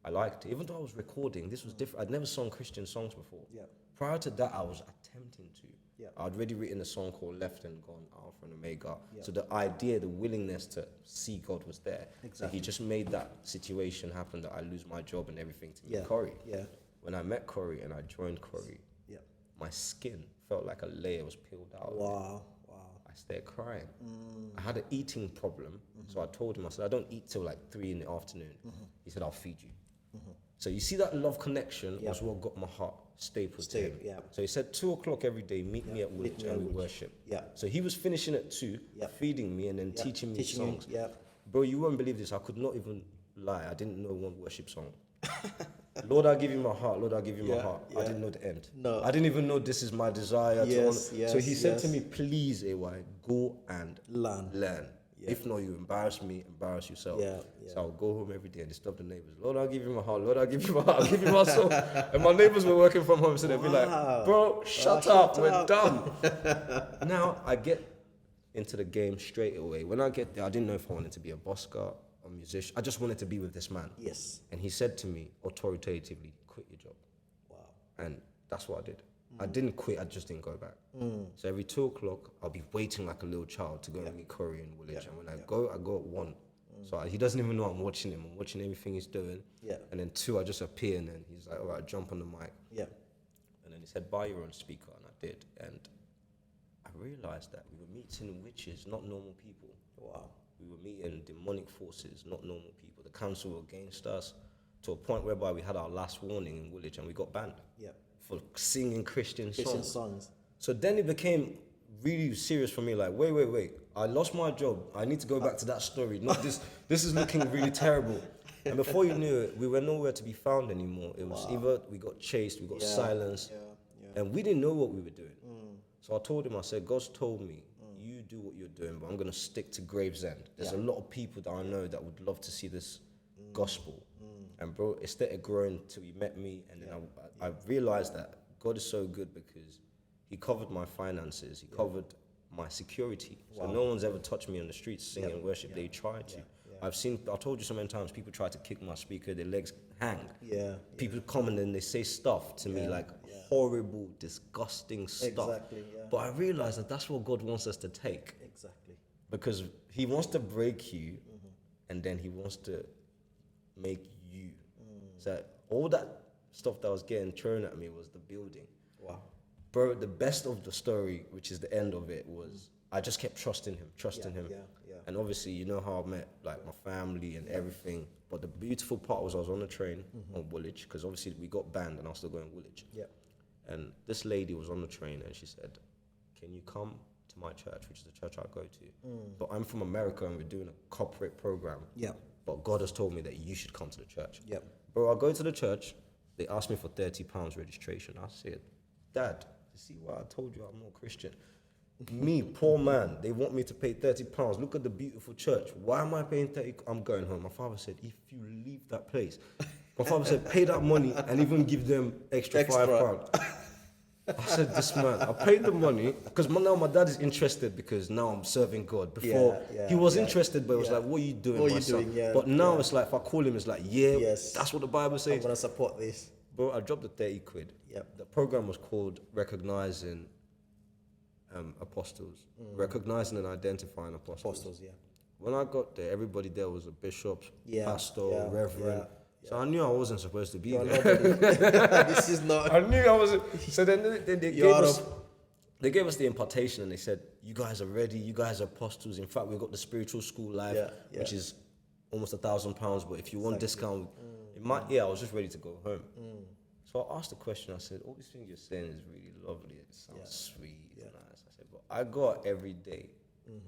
I liked it. Even though I was recording, this was different. I'd never sung Christian songs before. Yeah. Prior to that, I was attempting to. Yeah. I'd already written a song called Left and Gone, Alpha and Omega. Yeah. So the idea, the willingness to see God was there. Exactly. So he just made that situation happen that I lose my job and everything to meet Corey. Yeah. When I met Corey and I joined Corey, my skin felt like a layer was peeled out. Wow. I started crying. I had an eating problem, so I told him, I said, I don't eat till like 3 in the afternoon. He said, I'll feed you. So you see that love connection was what got my heart stapled to him. Yeah. So he said 2 o'clock every day, meet me at Woolwich and we worship. Yeah. So he was finishing at 2, feeding me and then teaching me songs. Yeah. Bro, you won't believe this. I could not even lie. I didn't know one worship song. Lord, I give you my heart. Lord, I give you my heart. I didn't know the end. No. I didn't even know this is my desire. Yes, So he said to me, please, AY, go and Learn. Yeah. If not, you embarrass me, embarrass yourself. Yeah. So I'll go home every day and disturb the neighbors. Lord, I'll give you my heart. Lord, I'll give you my heart. I'll give you my soul. And my neighbors were working from home, so they'd be like, bro, shut up. We're done. Now I get into the game straight away. When I get there, I didn't know if I wanted to be a busker, a musician. I just wanted to be with this man. Yes. And he said to me authoritatively, quit your job. Wow. And that's what I did. I didn't quit, I just didn't go back. So every 2 o'clock, I'll be waiting like a little child to go and meet Corey in Woolwich. And when I go at 1. So he doesn't even know I'm watching him. I'm watching everything he's doing. Yeah. And then 2, I just appear and then he's like, all right, jump on the mic. Yeah. And then he said, buy your own speaker. And I did. And I realized that we were meeting witches, not normal people. Wow. We were meeting demonic forces, not normal people. The council were against us to a point whereby we had our last warning in Woolwich and we got banned. Yeah. For singing Christian songs. So then it became really serious for me, like, wait. I lost my job. I need to go back to that story. Not this. This is looking really terrible. And before you knew it, we were nowhere to be found anymore. It was either we got chased, we got silenced, and we didn't know what we were doing. So I told him, I said, God's told me, you do what you're doing, but I'm going to stick to Gravesend. There's a lot of people that I know that would love to see this gospel. And bro, it started growing till he met me, and then I realized that God is so good because he covered my finances, he covered my security. So no one's ever touched me on the streets singing worship. They tried to. I told you so many times, people try to kick my speaker, their legs hang. People come and then they say stuff to me like horrible, disgusting stuff. Exactly, But I realized that that's what God wants us to take. Exactly. Because he wants to break you, and then he wants to make you. So all that stuff that was getting thrown at me was the building. Wow. Bro, the best of the story, which is the end of it, was I just kept trusting him. And obviously, you know how I met like my family and everything. But the beautiful part was I was on the train on Woolwich, because obviously we got banned and I was still going Woolwich. Yeah. And this lady was on the train and she said, can you come to my church, which is the church I go to? But I'm from America and we're doing a corporate program. Yeah. But God has told me that you should come to the church. Yeah. Bro, I go to the church, they asked me for £30 registration. I said, Dad, you see why I told you I'm not Christian? Me, poor man, they want me to pay £30. Look at the beautiful church. Why am I paying 30? I'm going home. My father said, if you leave that place. My father said, pay that money and even give them extra £5. I said, this man, I paid the money because now my dad is interested because now I'm serving God. Before, he was interested, but it was like, what are you doing, my son? But now it's like, if I call him, it's like, that's what the Bible says. I'm going to support this. Bro, I dropped the 30 quid. The program was called Recognizing Apostles. Recognizing and Identifying Apostles. when I got there, everybody there was a bishop, pastor, yeah, reverend. yeah, So I knew I wasn't supposed to be You're there. nobody. This is not. I knew I wasn't. So then they You're gave out us. of- They gave us the impartation and they said, "You guys are ready. You guys are apostles. In fact, we've got the spiritual school live, Yeah. which is almost £1,000. But if you want discount, it might." Yeah, I was just ready to go home. So I asked the question. I said, "All these things you're saying is really lovely. It sounds sweet, and nice." I said, "But I got every day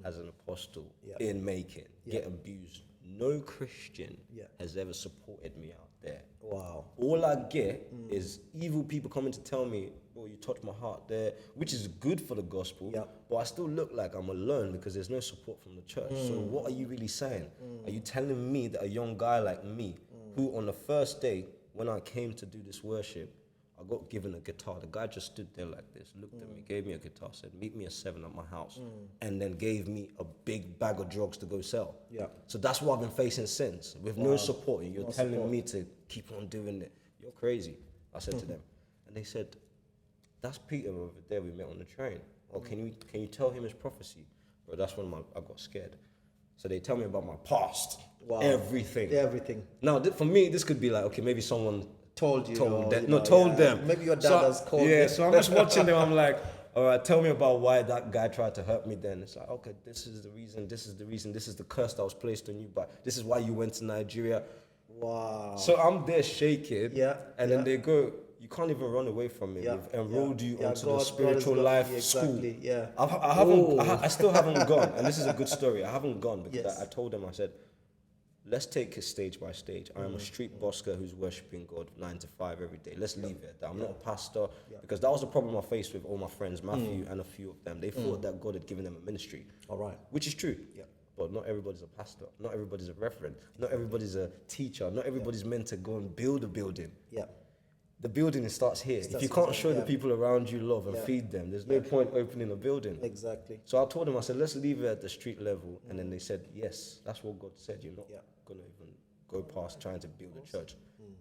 as an apostle in Macon, get abused. No Christian has ever supported me out there. Wow. All I get is evil people coming to tell me, oh, you touched my heart there, which is good for the gospel, but I still look like I'm alone because there's no support from the church. So what are you really saying? Are you telling me that a young guy like me, who on the first day, when I came to do this worship, I got given a guitar. The guy just stood there like this, looked at me, gave me a guitar, said, meet me at 7 at my house, and then gave me a big bag of drugs to go sell. Yeah. So that's what I've been facing since, with no support. And you're telling me to keep on doing it. You're crazy, I said to them. And they said, that's Peter over there we met on the train. Oh, can you tell him his prophecy? Bro, that's when I got scared. So they tell me about my past, everything. Everything. Now, for me, this could be like, okay, maybe someone Told you. told them. you No, know, told them. Maybe your dad has called Yeah, them. so I'm just watching them. I'm like, all right, tell me about why that guy tried to hurt me then. It's like, okay, this is the reason, this is the reason, this is the curse that was placed on you, but this is why you went to Nigeria. Wow. So I'm there shaking. Yeah, And then they go, you can't even run away from it. We've enrolled you onto the spiritual life school. Exactly, yeah. I still haven't gone. And this is a good story. I haven't gone because Yes. I told them, I said, let's take it stage by stage. I am a street busker who's worshiping God 9 to 5 every day. Let's leave it at that. I'm not a pastor because that was the problem I faced with all my friends, Matthew and a few of them. They thought that God had given them a ministry. All right. Which is true. Yeah. But not everybody's a pastor. Not everybody's a reverend. Not everybody's a teacher. Not everybody's meant to go and build a building. Yeah. The building starts here. If you can't show the people around you love and feed them, there's no point opening a building. Exactly. So I told them, I said, let's leave it at the street level. And then they said, yes, that's what God said. You're not going to even go past trying to build a church.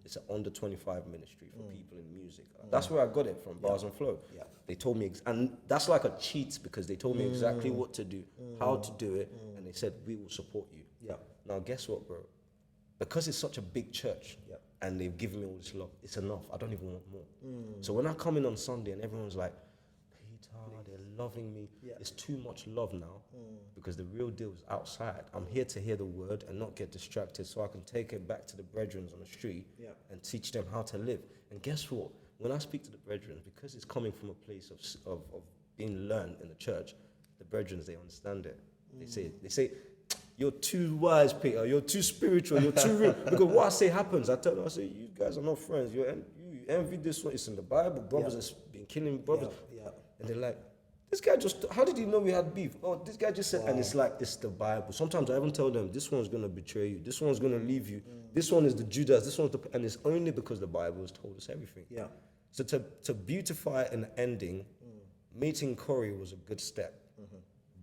It's an under 25 ministry for people in music. That's where I got it from, Bars and Flow. Yeah. They told me, and that's like a cheat because they told me exactly what to do, how to do it, and they said, we will support you. Yeah. Now, guess what, bro? Because it's such a big church, and they've given me all this love, it's enough. I don't even want more. So when I come in on Sunday and everyone's like, Peter, they're loving me, it's too much love now because the real deal is outside. I'm here to hear the word and not get distracted so I can take it back to the brethren on the street and teach them how to live. And guess what? When I speak to the brethren, because it's coming from a place of being learned in the church, the brethren, they understand it. They say, you're too wise, Peter. You're too spiritual. You're too real. Because what I say happens. I tell them, I say, you guys are not friends. You envy this one. It's in the Bible. Brothers have been killing brothers. And they're like, this guy just, how did he know we had beef? Oh, this guy just said, and it's like, it's the Bible. Sometimes I even tell them, this one's going to betray you. This one's going to leave you. This one is the Judas. This one's the, and it's only because the Bible has told us everything. Yeah. So to beautify an ending, meeting Corey was a good step.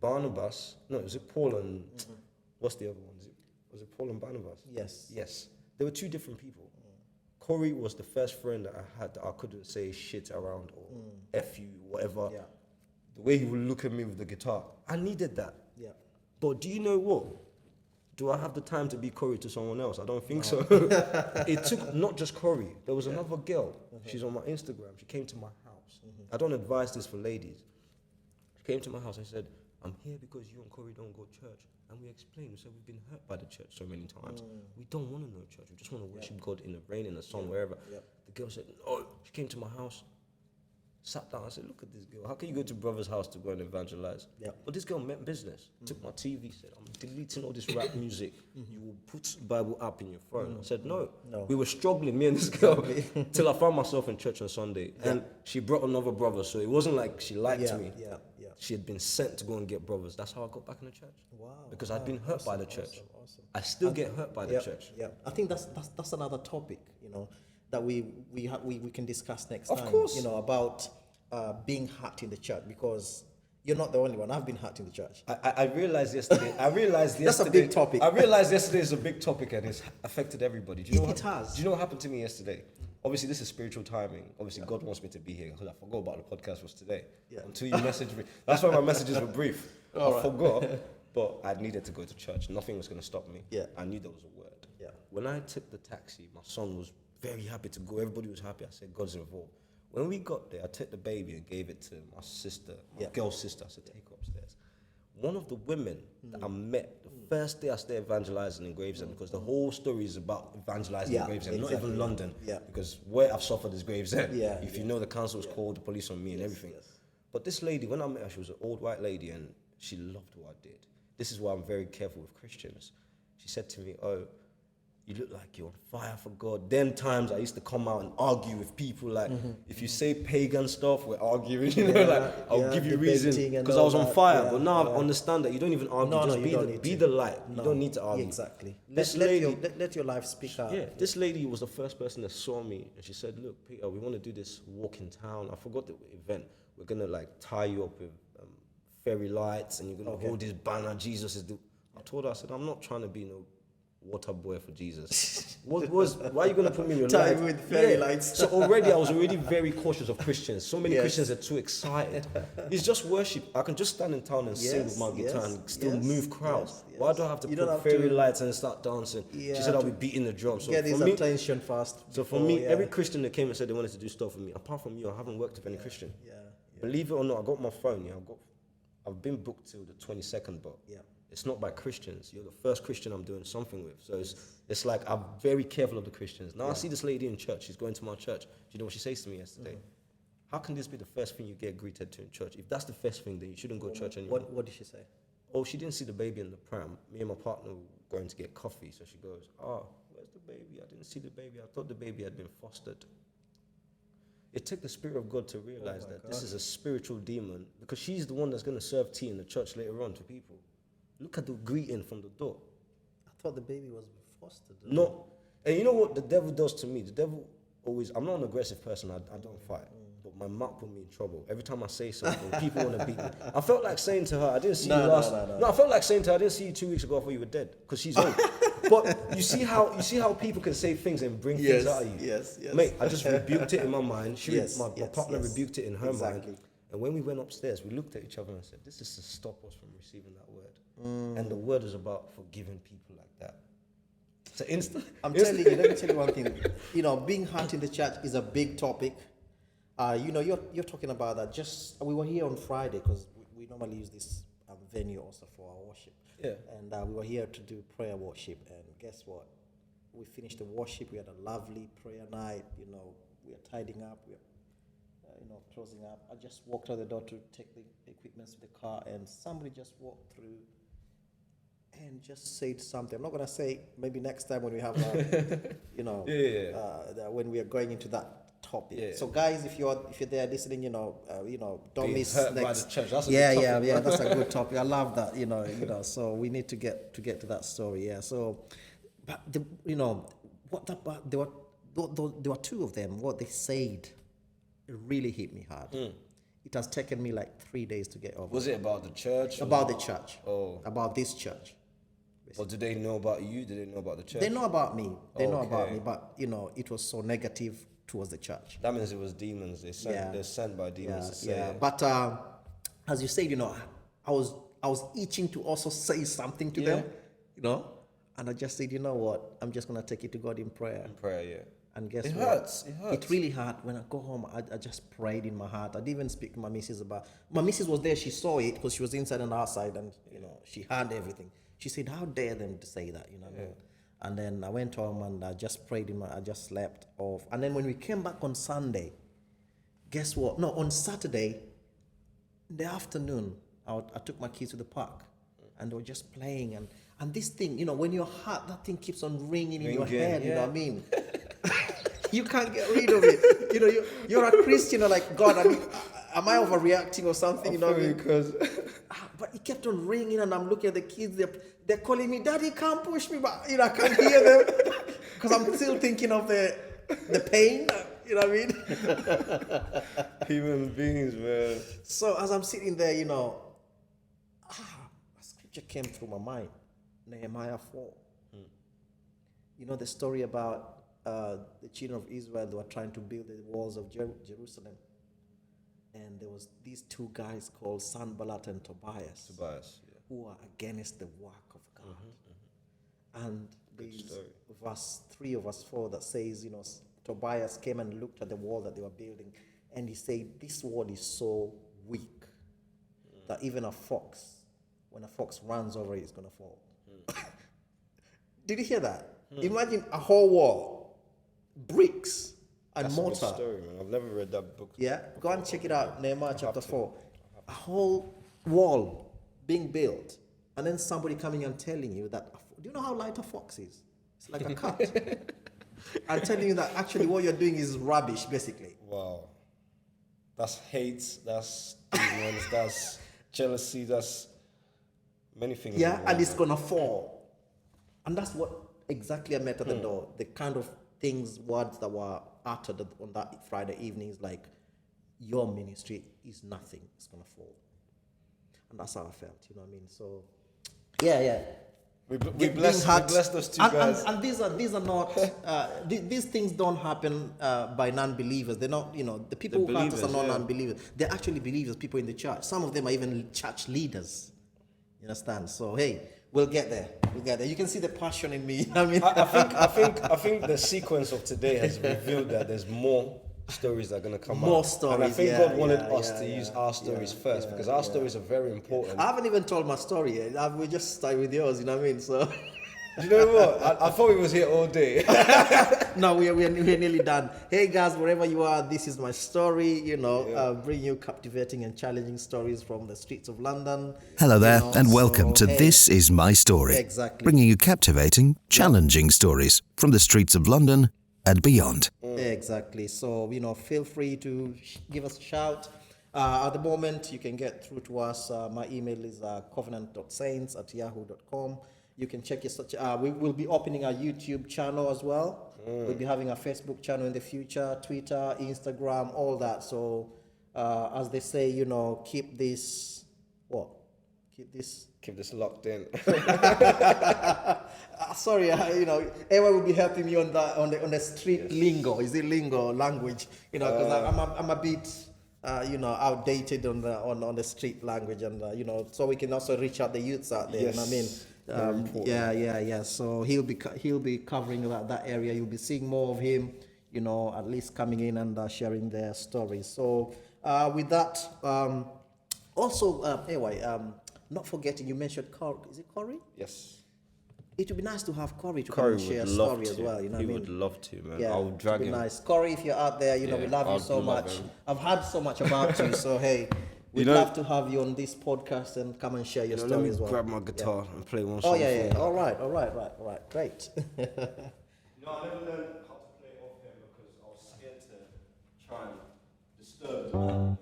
Barnabas, no, was it Paul and, what's the other one? Was it Paul and Barnabas? Yes. Yes. They were two different people. Corey was the first friend that I had that I couldn't say shit around or F you, whatever. Yeah. The way he would look at me with the guitar, I needed that. Yeah. But do you know what? Do I have the time to be Corey to someone else? I don't think so. It took not just Corey. There was another girl. She's on my Instagram. She came to my house. I don't advise this for ladies. She came to my house. I said, I'm here because you and Corey don't go to church. And we explained. We said we've been hurt by the church so many times. We don't want to know church. We just want to worship God in the rain, in the sun, wherever. The girl said, no. She came to my house, sat down. I said, look at this girl. How can you go to brother's house to go and evangelize? But this girl meant business. Took my TV, said, I'm deleting all this rap music. You will put Bible app in your phone. I said, no. We were struggling, me and this girl, till I found myself in church on Sunday. And she brought another brother, so it wasn't like she liked me. She had been sent to go and get brothers. That's how I got back in the church. Wow. Because I'd been hurt by the church. Awesome. I still get hurt by the church. Yeah. I think that's another topic, that we can discuss next time. Of course. About being hurt in the church, because you're not the only one. I've been hurt in the church. I realized yesterday. That's a big topic. I realized yesterday is a big topic and it's affected everybody. Do you know it has. Do you know what happened to me yesterday? Obviously, this is spiritual timing. Obviously, God wants me to be here because I forgot about the podcast was today. Until you messaged me. That's why my messages were brief. I forgot. But I needed to go to church. Nothing was going to stop me. Yeah. I knew there was a word. Yeah. When I took the taxi, my son was very happy to go. Everybody was happy. I said, God's involved. When we got there, I took the baby and gave it to my sister, my girl sister. I said, take her upstairs. One of the women that I met the first day I started evangelizing in Gravesend, because the whole story is about evangelizing in Gravesend, not even London. Yeah. Because where I've suffered is Gravesend. Yeah, If you know, the council was called the police on me and everything. But this lady, when I met her, she was an old white lady and she loved what I did. This is why I'm very careful with Christians. She said to me, oh, you look like you're on fire for God. Them times I used to come out and argue with people, like, if you say pagan stuff, we're arguing, you know, like, I'll give you reason, because I was on fire. But now I understand that you don't even argue, just be the light. You don't need to argue. Exactly. Let your life speak out. Yeah, this lady was the first person that saw me, and she said, look, Peter, we want to do this walk in town. I forgot the event. We're going to, like, tie you up with fairy lights, and you're going to hold this banner, Jesus is the... I told her, I said, I'm not trying to be no water boy for Jesus. Why are you going to put me in your life? With fairy lights. So already, I was already very cautious of Christians. So many Christians are too excited. It's just worship. I can just stand in town and sing with my guitar and still move crowds. Why do I have to put fairy lights and start dancing? She said I'll be beating the drum. So get his attention fast. So for me, every Christian that came and said they wanted to do stuff with me, apart from you, I haven't worked with any Christian. Believe it or not, I got my phone. I've been booked till the 22nd, but it's not by Christians. You're the first Christian I'm doing something with. So it's like I'm very careful of the Christians. Now I see this lady in church. She's going to my church. Do you know what she says to me yesterday? How can this be the first thing you get greeted to in church? If that's the first thing, then you shouldn't go to church anymore. What did she say? Oh, she didn't see the baby in the pram. Me and my partner were going to get coffee. So she goes, where's the baby? I didn't see the baby. I thought the baby had been fostered. It took the Spirit of God to realize that this is a spiritual demon, because she's the one that's going to serve tea in the church later on to people. Look at the greeting from the door. I thought the baby was fostered. No. And you know what the devil does to me? The devil always... I'm not an aggressive person. I don't fight. But my mouth put me in trouble. Every time I say something, people want to beat me. I felt like saying to her, I didn't see you last... No, I felt like saying to her, I didn't see you 2 weeks ago. I thought you were dead. Because she's old. But you see how people can say things and bring things out of you. Yes. Mate, I just rebuked it in my mind. My partner rebuked it in her mind. And when we went upstairs, we looked at each other and said, this is to stop us from receiving that word. And the word is about forgiving people like that. So telling you, let me tell you one thing. You know, being hurt in the church is a big topic. You know, you're talking about that. We were here on Friday because we normally use this venue also for our worship. Yeah. And we were here to do prayer worship. And guess what? We finished the worship. We had a lovely prayer night. You know, we are tidying up. We are closing up. I just walked out the door to take the equipment to the car, and somebody just walked through and just said something. I'm not gonna say. Maybe next time when we have, when we are going into that topic. Yeah. So guys, if you're there listening, don't miss next. By the church. That's that's a good topic. I love that. So we need to get to that story. Yeah. So, but there were two of them. What they said, it really hit me hard. It has taken me like 3 days to get over. Was it about the church? About the church. Oh. About this church. Well, did they know about you? Did they know about the church? They know about me. Know about me, but it was so negative towards the church. That means it was demons. They're sent by demons to say it. But as you said, I was itching to also say something to them, and I just said, you know what? I'm just gonna take it to God in prayer. In prayer, yeah. And guess what? It hurts. It really hurt. When I go home, I just prayed in my heart. I didn't even speak to my missus about... My missus was there. She saw it because she was inside and outside, and, she heard everything. She said, how dare them to say that, And then I went home and I just prayed I just slept off. And then when we came back on Sunday, guess what? No, on Saturday, in the afternoon, I took my kids to the park, and they were just playing. And this thing, when you're hurt, that thing keeps on ringing in your head, you know what I mean? You can't get rid of it. You're a Christian, like, God, am I overreacting or something? Because but it kept on ringing, and I'm looking at the kids. They're calling me, Daddy, can't push me, but I can't hear them because I'm still thinking of the pain. You know what I mean? Human beings, man. So as I'm sitting there, a scripture came through my mind, Nehemiah 4. The story about the children of Israel. They were trying to build the walls of Jerusalem, and there was these two guys called Sanballat and Tobias. who are against the work of God. And there's verse 3 or verse 4 that says, Tobias came and looked at the wall that they were building, and he said, this wall is so weak that even when a fox runs over it, it's going to fall. Did you hear that? Imagine a whole wall, bricks and That's mortar. a good story, man. I've never read that book. Yeah, go and check it out, Nehemiah chapter 4. A whole wall being built, and then somebody coming and telling you that, do you know how light a fox is? It's like a cat. And telling you that actually what you're doing is rubbish, basically. Wow. That's hate, that's demons, that's jealousy, that's many things. Yeah, and it's going to fall. And that's what exactly I met at the door. The kind of words that were uttered on that Friday evening is like, your ministry is nothing. It's going to fall. And that's how I felt, you know what I mean? So, yeah. We bless those two guys. And these are not, these things don't happen by non-believers. They're not, the people who hurt us are not non-believers. They're actually believers, people in the church. Some of them are even church leaders. You understand? So, hey, we'll get there. You can see the passion in me. I mean, I think the sequence of today has revealed that there's more stories that are going to come More up. stories, and I think yeah, God wanted yeah, us yeah, to yeah, use our stories yeah, first, yeah, because our yeah. stories are very important. I haven't even told my story yet. We just started with yours, you know what I mean? So, You know what? I thought we was here all day. no, we're nearly done. Hey guys, wherever you are, this is my story. Bring you captivating and challenging stories from the streets of London. Hello there, and welcome to hey, This Is My Story. Exactly. Bringing you captivating, challenging stories from the streets of London and beyond. Exactly. So, feel free to give us a shout. At the moment, you can get through to us. My email is covenant.saints@yahoo.com. You can check it. We will be opening our YouTube channel as well. We'll be having a Facebook channel in the future, Twitter, Instagram, all that. So, as they say, keep this, Keep this locked in. Sorry, Ewa will be helping me on the street lingo. Is it lingo language? Because I'm a bit, outdated on the street language, and so we can also reach out the youths out there. Yes. You know what I mean? Yeah. So he'll be covering that area. You'll be seeing more of him. At least coming in and sharing their stories. So with that, also anyway. Not forgetting, you mentioned Corey. Is it Corey? Yes. It would be nice to have Corey to come Corey and share a would love story to. as well. You know He what I mean? would love to, man. Yeah, I'll drag it'd him. be nice. Corey, if you're out there, we love you I'd so love much. him. I've heard so much about you, so hey, we'd love to have you on this podcast and come and share your Let story me as well. grab my guitar and play one Oh song. yeah. for you. All right. Great. I never learned how to play off him because I was scared to try and disturb the man.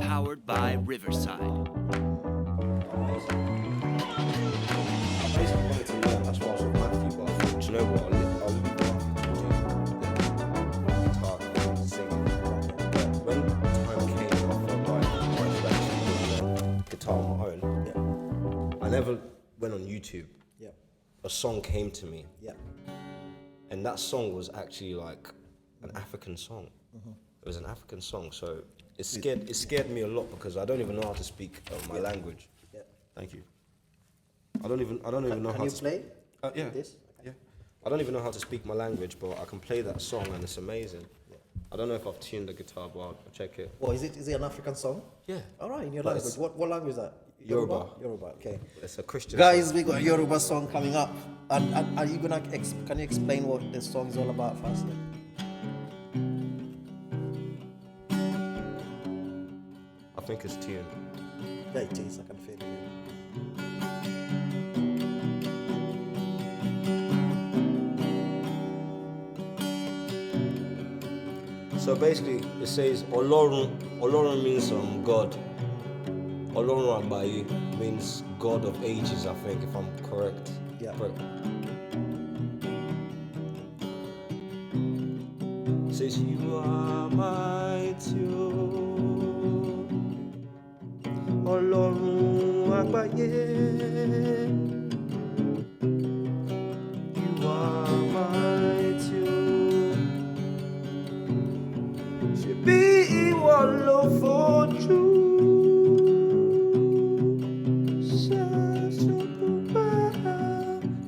Powered by Riverside. I basically wanted to learn, that's why I was with Matthew, but I thought, do you know what, I'll leave guitar and sing. But when time came, I felt like I should actually learn guitar on my own. Yeah. I never went on YouTube. Yeah. A song came to me, Yeah. and that song was actually like an African song. It was an African song, so it scared me a lot because I don't even know how to speak my language. Yeah. Thank you. I don't even know how Can you to play? yeah. This? Yeah. I don't even know how to speak my language, but I can play that song and it's amazing. Yeah. I don't know if I've tuned the guitar, but I'll check it. Well, is it an African song? Yeah. All right, in your But language. it's- What language is that? Yoruba. Yoruba. Okay. It's a Christian Guys, song. we got a Yoruba song coming up, and are you gonna? Can you explain what the song is all about first? I think it's tuned. Yeah, it is. I can feel it. So basically, it says Olorun. Olorun means God. Olorun Agbaye means God of ages, I think, if I'm correct. Yeah. Correct. It says, you are mighty, Olorun Agbaye. You are mighty. Ṣebí ìwọ ló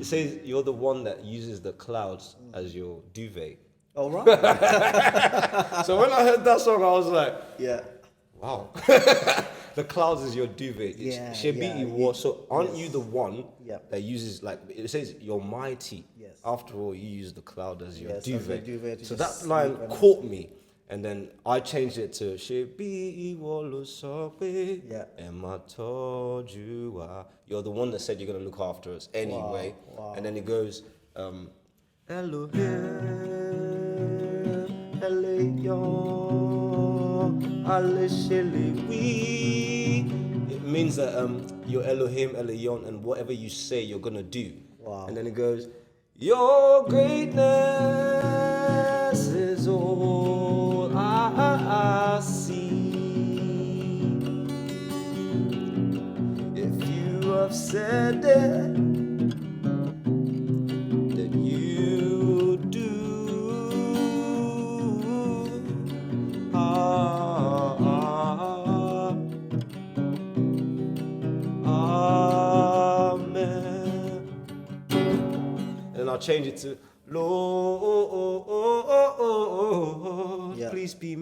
says you're the one that uses the clouds as your duvet. All right. So when I heard that song, I was like, Yeah. wow. The clouds is your duvet. Yeah, Shebi yeah, Iwo. So aren't you the one Yep. that uses, like, it says you're mighty. Yes. After all, you use the cloud as your Yes, as your duvet. duvet, you So just that line sleep and- caught me. And then I changed it to Shebi Iwo lo sope. Yeah. Emma told you you're the one that said you're gonna look after us anyway. Wow. And then it goes, Elohim, Elion, Aleshelewi. It means that you're Elohim, Elion, and whatever you say, you're gonna do. Wow. And then it goes, your greatness is all I see. If you have said it, then you do. Amen. And I'll change it to Lord, Yeah. please be Yeah.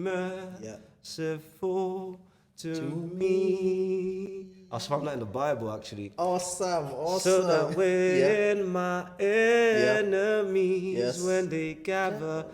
merciful to me. I found that in the Bible actually. Awesome. So that Yeah. when my enemies, Yes. when they gather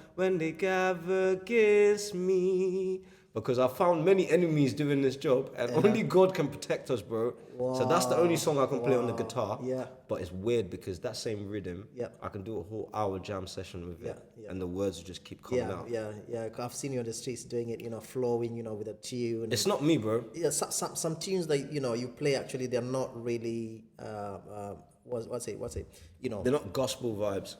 against me, because I found many enemies doing this job, and only God can protect us, bro. So that's the only song I can play on the guitar. Yeah. But it's weird because that same rhythm, Yep. I can do a whole hour jam session with it, Yeah, yeah. and the words will just keep coming out. Yeah. I've seen you on the streets doing it, flowing, with a tune. It's not me, bro. Yeah, some tunes that you play actually they're not really what's it They're not gospel vibes.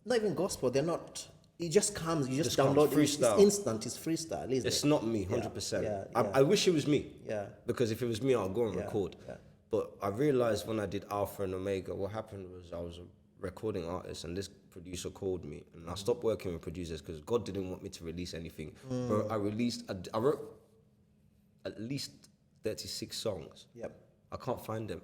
not even gospel. They're not. It just comes. You just Just comes, download it. freestyle. It's instant. It's freestyle, isn't It's it? not me, 100%. Yeah. I wish it was me. Yeah. Because if it was me, I'll go and Yeah, record. yeah. But I realized when I did Alpha and Omega, what happened was I was a recording artist, and this producer called me, and I stopped working with producers because God didn't want me to release anything. Bro, I wrote at least 36 songs. Yep. I can't find them.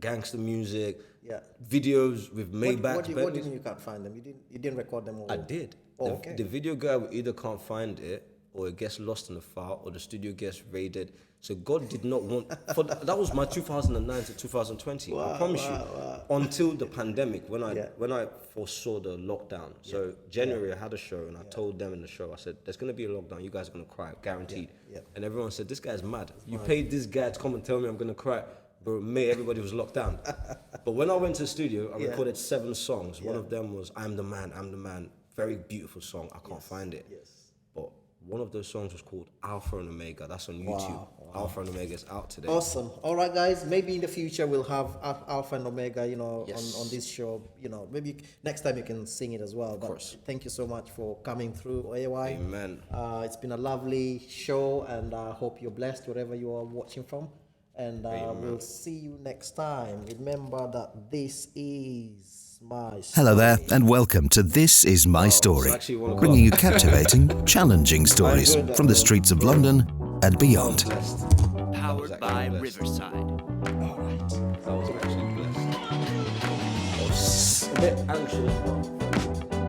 Gangster music, Yeah. videos with Maybach. What do you mean you can't find them? You didn't record them all. I did. Oh, okay. The video guy will either can't find it, or it gets lost in the file, or the studio gets raided. So God did not want. That was my 2009 to 2020. I promise you. Until the pandemic, when I foresaw the lockdown. So January I had a show, and I told them in the show, I said, "There's gonna be a lockdown. You guys are gonna cry, guaranteed." Yeah. And everyone said, "This guy's mad. You paid this guy to come and tell me I'm gonna cry." But May, everybody was locked down. But when I went to the studio, I recorded 7 songs. One of them was I'm the Man, I'm the Man. Very beautiful song. I can't find it. Yes. But one of those songs was called Alpha and Omega. That's on YouTube. Alpha and Omega is out today. Awesome. All right, guys. Maybe in the future we'll have Alpha and Omega, Yes. on this show. Maybe next time you can sing it as well. Of course. Thank you so much for coming through, AY. Amen. It's been a lovely show, and I hope you're blessed wherever you are watching from. And we'll see you next time. Remember that this is my story. Hello there, and welcome to This Is My Story, actually one of bringing you captivating, challenging stories enjoyed that from the one. streets of London and beyond. Blessed. Powered actually by blessed. Riverside. I was actually blessed. I was a bit anxious, but